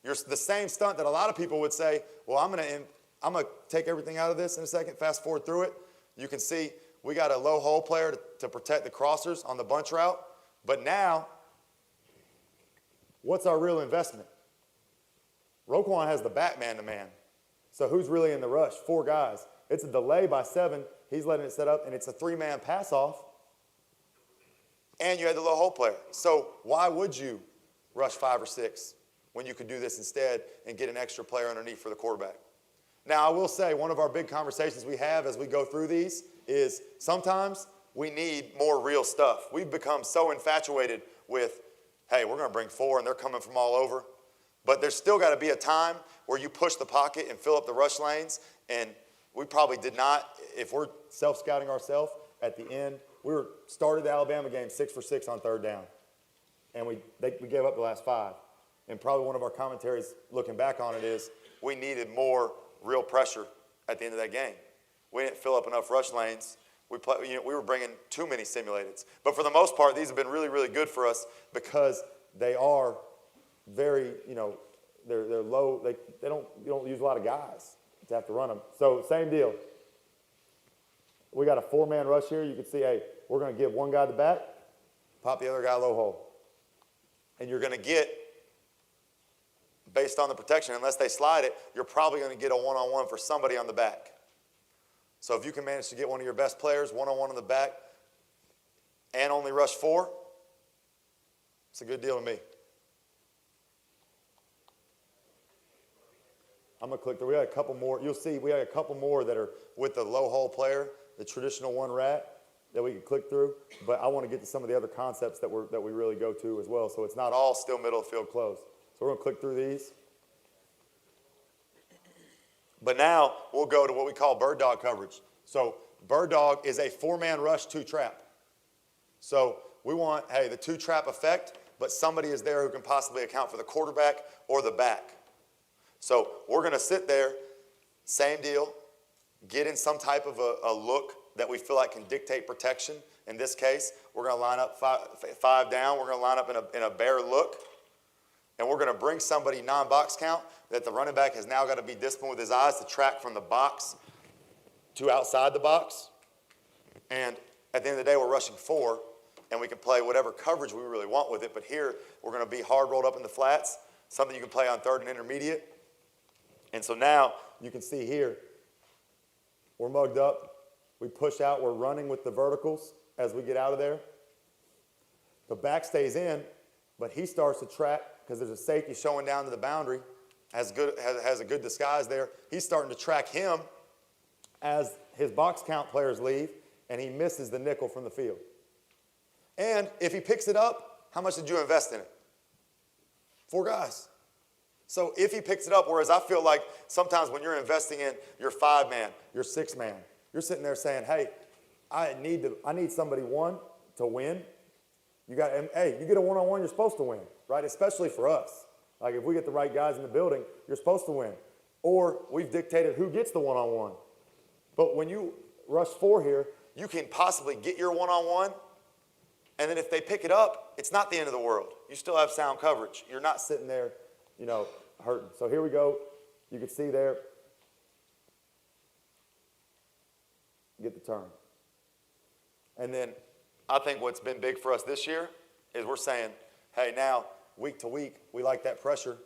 the same stunt that a lot of people would say, well, I'm going to take everything out of this in a second, fast forward through it. You can see we got a low hole player to protect the crossers on the bunch route, but now, what's our real investment? Roquan has the back man-to-man. So who's really in the rush? 4 guys. It's a delay by 7. He's letting it set up, and it's a 3-man pass-off. And you had the low hole player. So why would you rush 5 or 6 when you could do this instead and get an extra player underneath for the quarterback? Now, I will say one of our big conversations we have as we go through these is sometimes we need more real stuff. We've become so infatuated with, hey, we're going to bring 4, and they're coming from all over. But there's still got to be a time where you push the pocket and fill up the rush lanes, and we probably did not, if we're self-scouting ourselves at the end, we started the Alabama game 6 for 6 on 3rd down, and we gave up the last 5. And probably one of our commentaries looking back on it is we needed more real pressure at the end of that game. We didn't fill up enough rush lanes. We were bringing too many simulateds. But for the most part, these have been really, really good for us because they are very, they're low. You don't use a lot of guys to have to run them. So same deal. We got a 4-man rush here. You can see, hey, we're going to give one guy the back, pop the other guy low hole. And you're going to get, based on the protection, unless they slide it, you're probably going to get a one-on-one for somebody on the back. So if you can manage to get one of your best players one-on-one on the back and only rush 4, it's a good deal to me. I'm going to click through. We got a couple more. You'll see we have a couple more that are with the low hole player, the traditional 1 rat that we can click through. But I want to get to some of the other concepts that we really go to as well. So it's not all still middle of field close. So we're going to click through these. But now we'll go to what we call bird dog coverage. So bird dog is a 4-man rush 2 trap. So we want, hey, the 2 trap effect, but somebody is there who can possibly account for the quarterback or the back. So we're going to sit there, same deal, get in some type of a look that we feel like can dictate protection. In this case, we're going to line up 5 down. We're going to line up in a bear look. And we're going to bring somebody non-box count that the running back has now got to be disciplined with his eyes to track from the box to outside the box. And at the end of the day, we're rushing 4, and we can play whatever coverage we really want with it. But here, we're going to be hard rolled up in the flats, something you can play on 3rd and intermediate. And so now you can see here, we're mugged up. We push out. We're running with the verticals as we get out of there. The back stays in, but he starts to track because there's a safety showing down to the boundary. Has a good disguise there. He's starting to track him as his box count players leave, and he misses the nickel from the field. And if he picks it up, how much did you invest in it? 4 guys. So if he picks it up, whereas I feel like sometimes when you're investing in your 5-man, your 6-man, you're sitting there saying, hey, I need somebody, 1, to win. You get a one-on-one, you're supposed to win, right? Especially for us. Like if we get the right guys in the building, you're supposed to win. Or we've dictated who gets the one-on-one. But when you rush 4 here, you can possibly get your one-on-one, and then if they pick it up, it's not the end of the world. You still have sound coverage. You're not sitting there, hurting. So here we go. You can see there. Get the turn. And then I think what's been big for us this year is we're saying, hey, now, week to week, we like that pressure.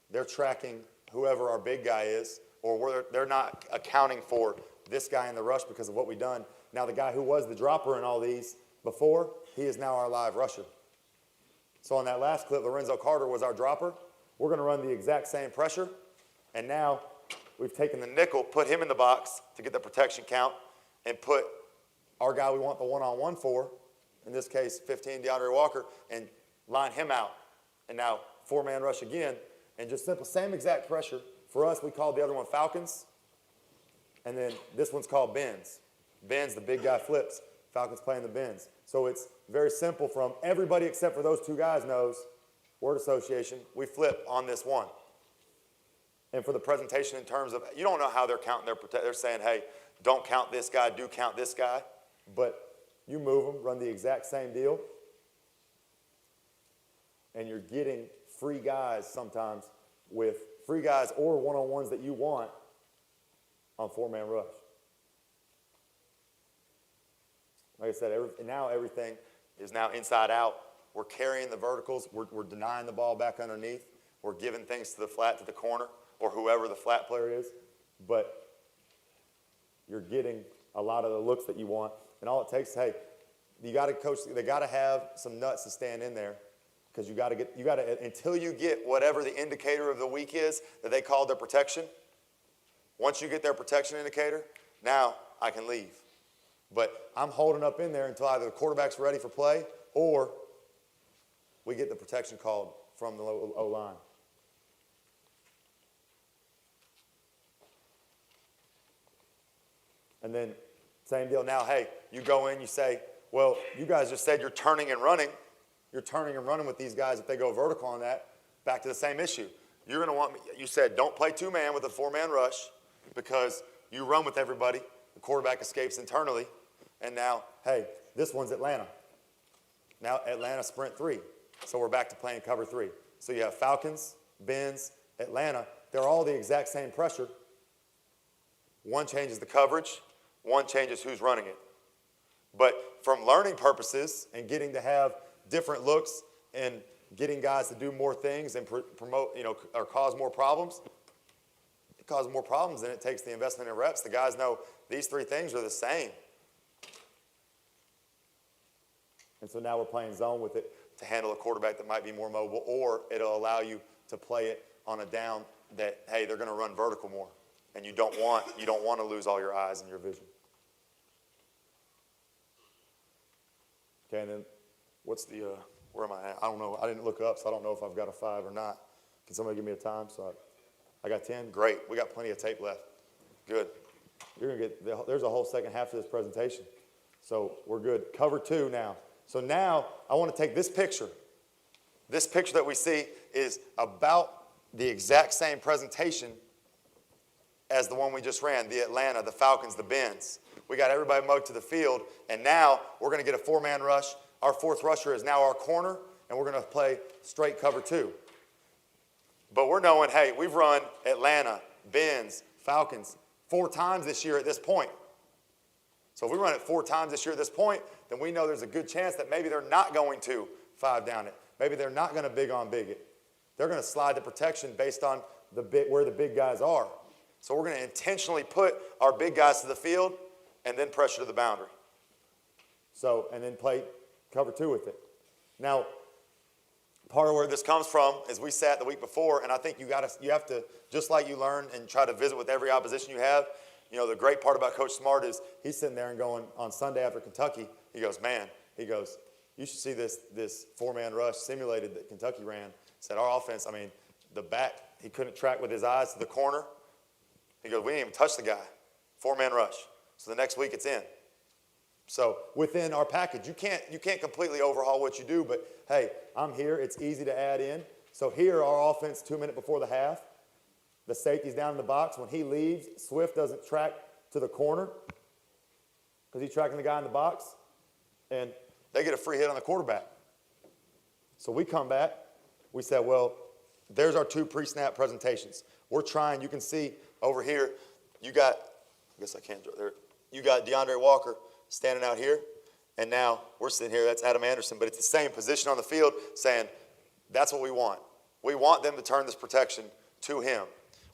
They're tracking whoever our big guy is, or they're not accounting for this guy in the rush because of what we've done. Now, the guy who was the dropper in all these before, he is now our live rusher. So on that last clip, Lorenzo Carter was our dropper. We're going to run the exact same pressure, and now we've taken the nickel, put him in the box to get the protection count, and put our guy we want the one-on-one for, in this case, 15, DeAndre Walker, and line him out. And now 4-man rush again, and just simple, same exact pressure. For us, we called the other one Falcons, and then this one's called bends. Bends, the big guy flips. Falcons playing the bends. So it's very simple from everybody except for those 2 guys knows, word association, we flip on this one. And for the presentation in terms of, you don't know how they're counting they're saying, hey, don't count this guy, do count this guy. But you move them, run the exact same deal, and you're getting free guys sometimes with free guys or one-on-ones that you want on 4-man rush. Like I said, now everything is now inside out. We're carrying the verticals. We're denying the ball back underneath. We're giving things to the flat, to the corner, or whoever the flat player is. But you're getting a lot of the looks that you want. And all it takes is, hey, you got to coach. They got to have some nuts to stand in there, because you got to until you get whatever the indicator of the week is that they called their protection. Once you get their protection indicator, now I can leave. But I'm holding up in there until either the quarterback's ready for play or we get the protection called from the O-line. And then same deal now, hey, you go in, you say, well, you guys just said you're turning and running. You're turning and running with these guys if they go vertical on that. Back to the same issue. You're going to want me, you said don't play 2-man with a 4-man rush because you run with everybody. The quarterback escapes internally. And now, hey, this one's Atlanta. Now Atlanta sprint 3. So we're back to playing cover 3. So you have Falcons, Benz, Atlanta. They're all the exact same pressure. One changes the coverage. One changes who's running it. But from learning purposes and getting to have different looks and getting guys to do more things and promote, or cause more problems, it causes more problems than it takes the investment in reps. The guys know these 3 things are the same. And so now we're playing zone with it to handle a quarterback that might be more mobile, or it'll allow you to play it on a down that, hey, they're going to run vertical more. And you don't want to lose all your eyes and your vision. Okay, and then what's the, where am I at? I don't know. I didn't look up, so I don't know if I've got a 5 or not. Can somebody give me a time? So I got 10? Great. We got plenty of tape left. Good. You're going to get, there's a whole second half to this presentation. So we're good. Cover 2 now. So now I want to take this picture. This picture that we see is about the exact same presentation as the one we just ran, the Atlanta, the Falcons, the Benz. We got everybody mugged to the field, and now we're going to get a 4-man rush. Our 4th rusher is now our corner, and we're going to play straight cover 2. But we're knowing, hey, we've run Atlanta, Benz, Falcons 4 times this year at this point. So if we run it 4 times this year at this point, then we know there's a good chance that maybe they're not going to 5 down it. Maybe they're not going to big on big it. They're going to slide the protection based on where the big guys are. So we're going to intentionally put our big guys to the field and then pressure to the boundary. So, and then play cover 2 with it. Now, part of where this comes from is we sat the week before, and I think you have to, just like you learn and try to visit with every opposition you have, the great part about Coach Smart is he's sitting there and going on Sunday after Kentucky, he goes, you should see this 4-man rush simulated that Kentucky ran. Said our offense, the back, he couldn't track with his eyes to the corner. He goes, we didn't even touch the guy. 4-man rush. So the next week it's in. So within our package, you can't completely overhaul what you do, but hey, I'm here. It's easy to add in. So here, our offense 2 minutes before the half, the safety's down in the box. When he leaves, Swift doesn't track to the corner because he's tracking the guy in the box, and they get a free hit on the quarterback. So we come back. We said, well, there's our 2 pre-snap presentations. We're trying. You can see over here, you got, I guess I can't draw there. You got DeAndre Walker standing out here, and now we're sitting here. That's Adam Anderson, but it's the same position on the field saying, that's what we want. We want them to turn this protection to him.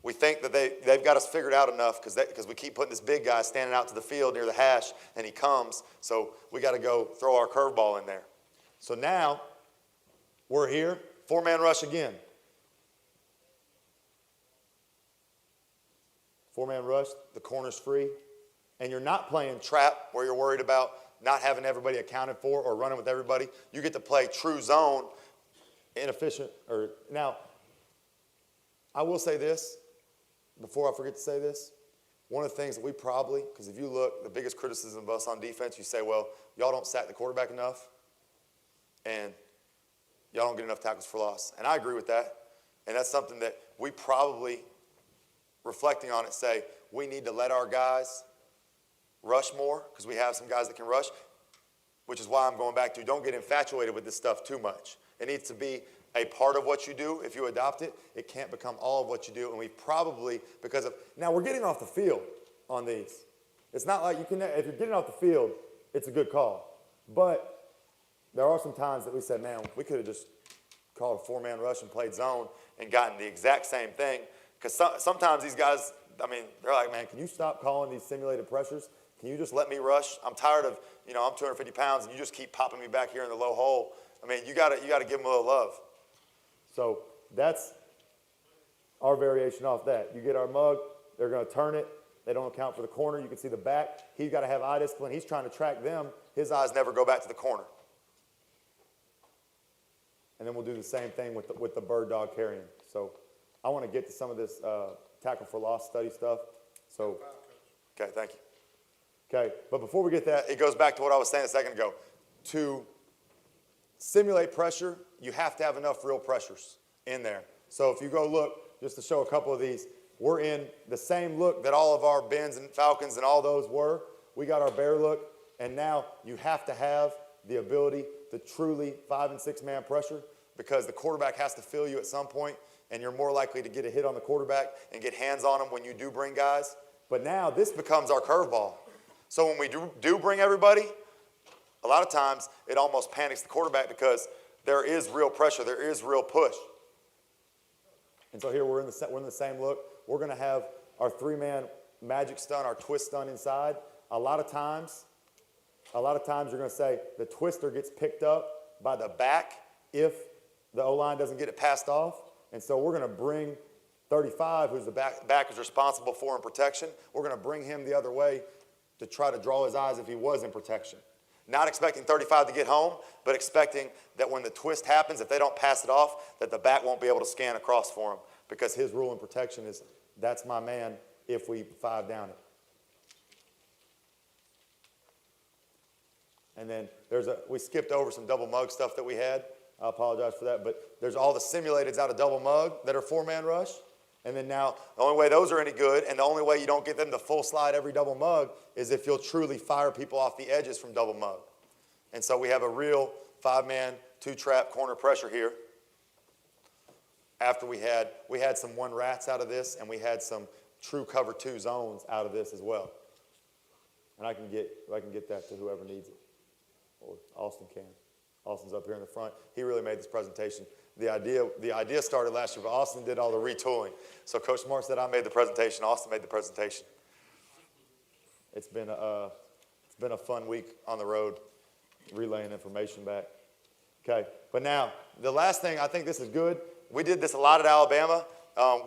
We think that they've got us figured out enough because we keep putting this big guy standing out to the field near the hash, and he comes, so we got to go throw our curveball in there. So now we're here, 4-man rush again. 4-man rush, the corner's free, and you're not playing trap where you're worried about not having everybody accounted for or running with everybody. You get to play true zone, inefficient. Now, I will say this, before I forget to say this, one of the things that we probably, because if you look, the biggest criticism of us on defense, you say, well, y'all don't sack the quarterback enough, and y'all don't get enough tackles for loss. And I agree with that, and that's something that we probably, reflecting on it, say we need to let our guys rush more because we have some guys that can rush, which is why I'm going back to don't get infatuated with this stuff too much. It needs to be a part of what you do. If you adopt it, it can't become all of what you do. And we probably, because of, now we're getting off the field on these. It's not like you can, if you're getting off the field, it's a good call. But there are some times that we said, man, we could have just called a 4-man rush and played zone and gotten the exact same thing. Because sometimes these guys, I mean, they're like, man, can you stop calling these simulated pressures? Can you just let me rush? I'm tired of, I'm 250 pounds and you just keep popping me back here in the low hole. I mean, you gotta give them a little love. So that's our variation off that. You get our mug, they're gonna turn it. They don't account for the corner. You can see the back. He's got to have eye discipline. He's trying to track them. His eyes never go back to the corner. And then we'll do the same thing with the bird dog carrying. So I want to get to some of this tackle for loss study stuff. So, okay, thank you. Okay, but before we get that, it goes back to what I was saying a second ago. To simulate pressure, you have to have enough real pressures in there. So if you go look, just to show a couple of these, we're in the same look that all of our Bens and Falcons and all those were. We got our bear look, and now you have to have the ability to truly 5- and 6-man pressure because the quarterback has to feel you at some point, and you're more likely to get a hit on the quarterback and get hands on him when you do bring guys. But now this becomes our curveball. So when we do bring everybody, a lot of times it almost panics the quarterback because there is real pressure, there is real push. And so here we're in the same look. We're going to have our 3-man magic stun, our twist stun inside. A lot of times you're going to say the twister gets picked up by the back if the O-line doesn't get it passed off. And so we're going to bring 35, who's the back is responsible for in protection. We're going to bring him the other way to try to draw his eyes if he was in protection. Not expecting 35 to get home, but expecting that when the twist happens, if they don't pass it off, that the back won't be able to scan across for him because his rule in protection is that's my man if we 5 down it. And then we skipped over some double mug stuff that we had. I apologize for that, but there's all the simulateds out of double mug that are 4-man rush. And then now, the only way those are any good, and the only way you don't get them to full slide every double mug is if you'll truly fire people off the edges from double mug. And so we have a real 5-man, 2-trap corner pressure here. After we had some 1 rats out of this, and we had some true cover 2 zones out of this as well. And I can get that to whoever needs it, or Austin can. Austin's up here in the front. He really made this presentation. The idea started last year, but Austin did all the retooling. So Coach Mark said I made the presentation. Austin made the presentation. It's been a fun week on the road, relaying information back. Okay, but now the last thing, I think this is good. We did this a lot at Alabama.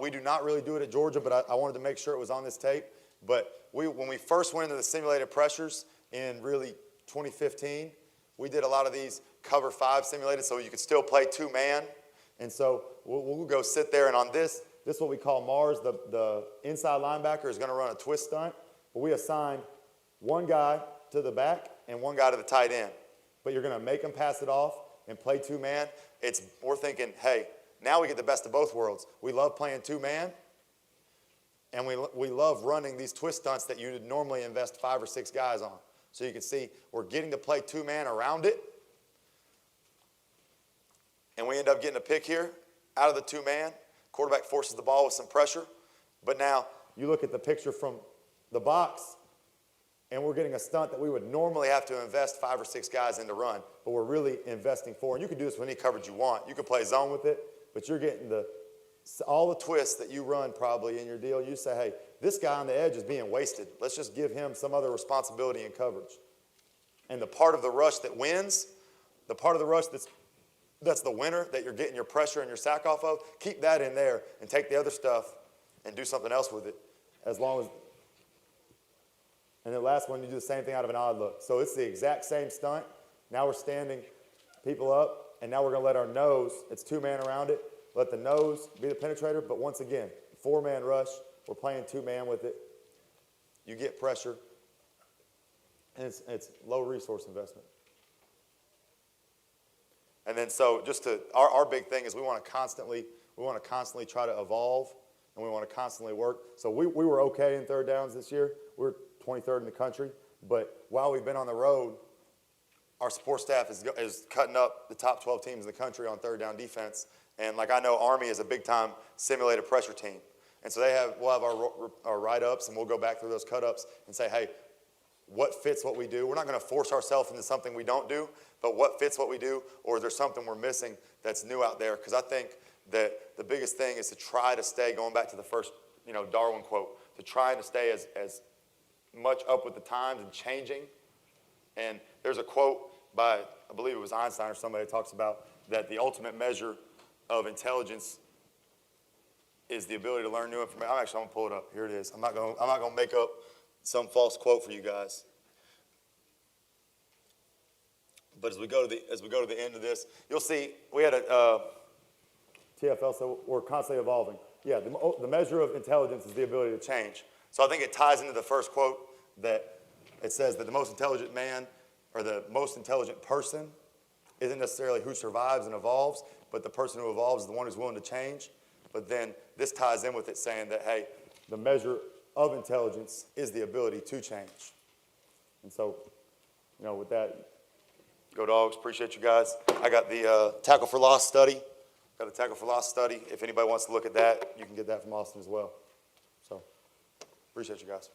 We do not really do it at Georgia, but I wanted to make sure it was on this tape. But when we first went into the simulated pressures in really 2015, we did a lot of these cover 5 simulated so you could still play 2-man. And so we'll go sit there, and on this is what we call Mars. The inside linebacker is going to run a twist stunt. But we assigned 1 guy to the back and 1 guy to the tight end. But you're going to make them pass it off and play 2-man. We're thinking, hey, Now we get the best of both worlds. We love playing two-man, and we love running these twist stunts that you'd normally invest 5 or 6 guys on. So you can see we're getting to play two-man around it, and we end up getting a pick here out of the two-man. Quarterback forces the ball with some pressure, but now you look at the picture from the box, and we're getting a stunt that we would normally have to invest 5 or 6 guys in to run, but we're really investing 4. And you can do this with any coverage you want. You can play zone with it, but you're getting all the twists that you run probably in your deal. You say, hey, this guy on the edge is being wasted. Let's just give him some other responsibility in coverage. And the part of the rush that wins, the part of the rush that's the winner that you're getting your pressure and your sack off of, keep that in there and take the other stuff and do something else with it. As long as, and the last one, you do the same thing out of an odd look. So it's the exact same stunt. Now we're standing people up, and now we're going to let our nose, it's two-man around it, let the nose be the penetrator, but once again, 4-man rush, we're playing two-man with it. You get pressure, and it's low resource investment. And then so just to, our big thing is we want to constantly try to evolve, and we want to constantly work. So we were okay in third downs this year. We're 23rd in the country, but while we've been on the road, our support staff is cutting up the top 12 teams in the country on third down defense. And like I know Army is a big-time simulated pressure team. And so we'll have our write-ups, and we'll go back through those cut-ups and say, hey, what fits what we do? We're not going to force ourselves into something we don't do, but what fits what we do, or is there something we're missing that's new out there? Because I think that the biggest thing is to try to stay, going back to the first Darwin quote, to try to stay as much up with the times and changing. And there's a quote by, I believe it was Einstein or somebody that talks about that the ultimate measure of intelligence is the ability to learn new information. I'm going to pull it up. Here it is. I'm not going to make up some false quote for you guys. But as we go to the end of this, you'll see we had a TFL, so we're constantly evolving. Yeah, the measure of intelligence is the ability to change. So I think it ties into the first quote that it says that the most intelligent man or the most intelligent person isn't necessarily who survives and evolves, but the person who evolves is the one who's willing to change. But then this ties in with it saying that, hey, the measure of intelligence is the ability to change. And so, with that, go Dogs. Appreciate you guys. I got the Tackle for Loss study. If anybody wants to look at that, you can get that from Austin as well. So, appreciate you guys.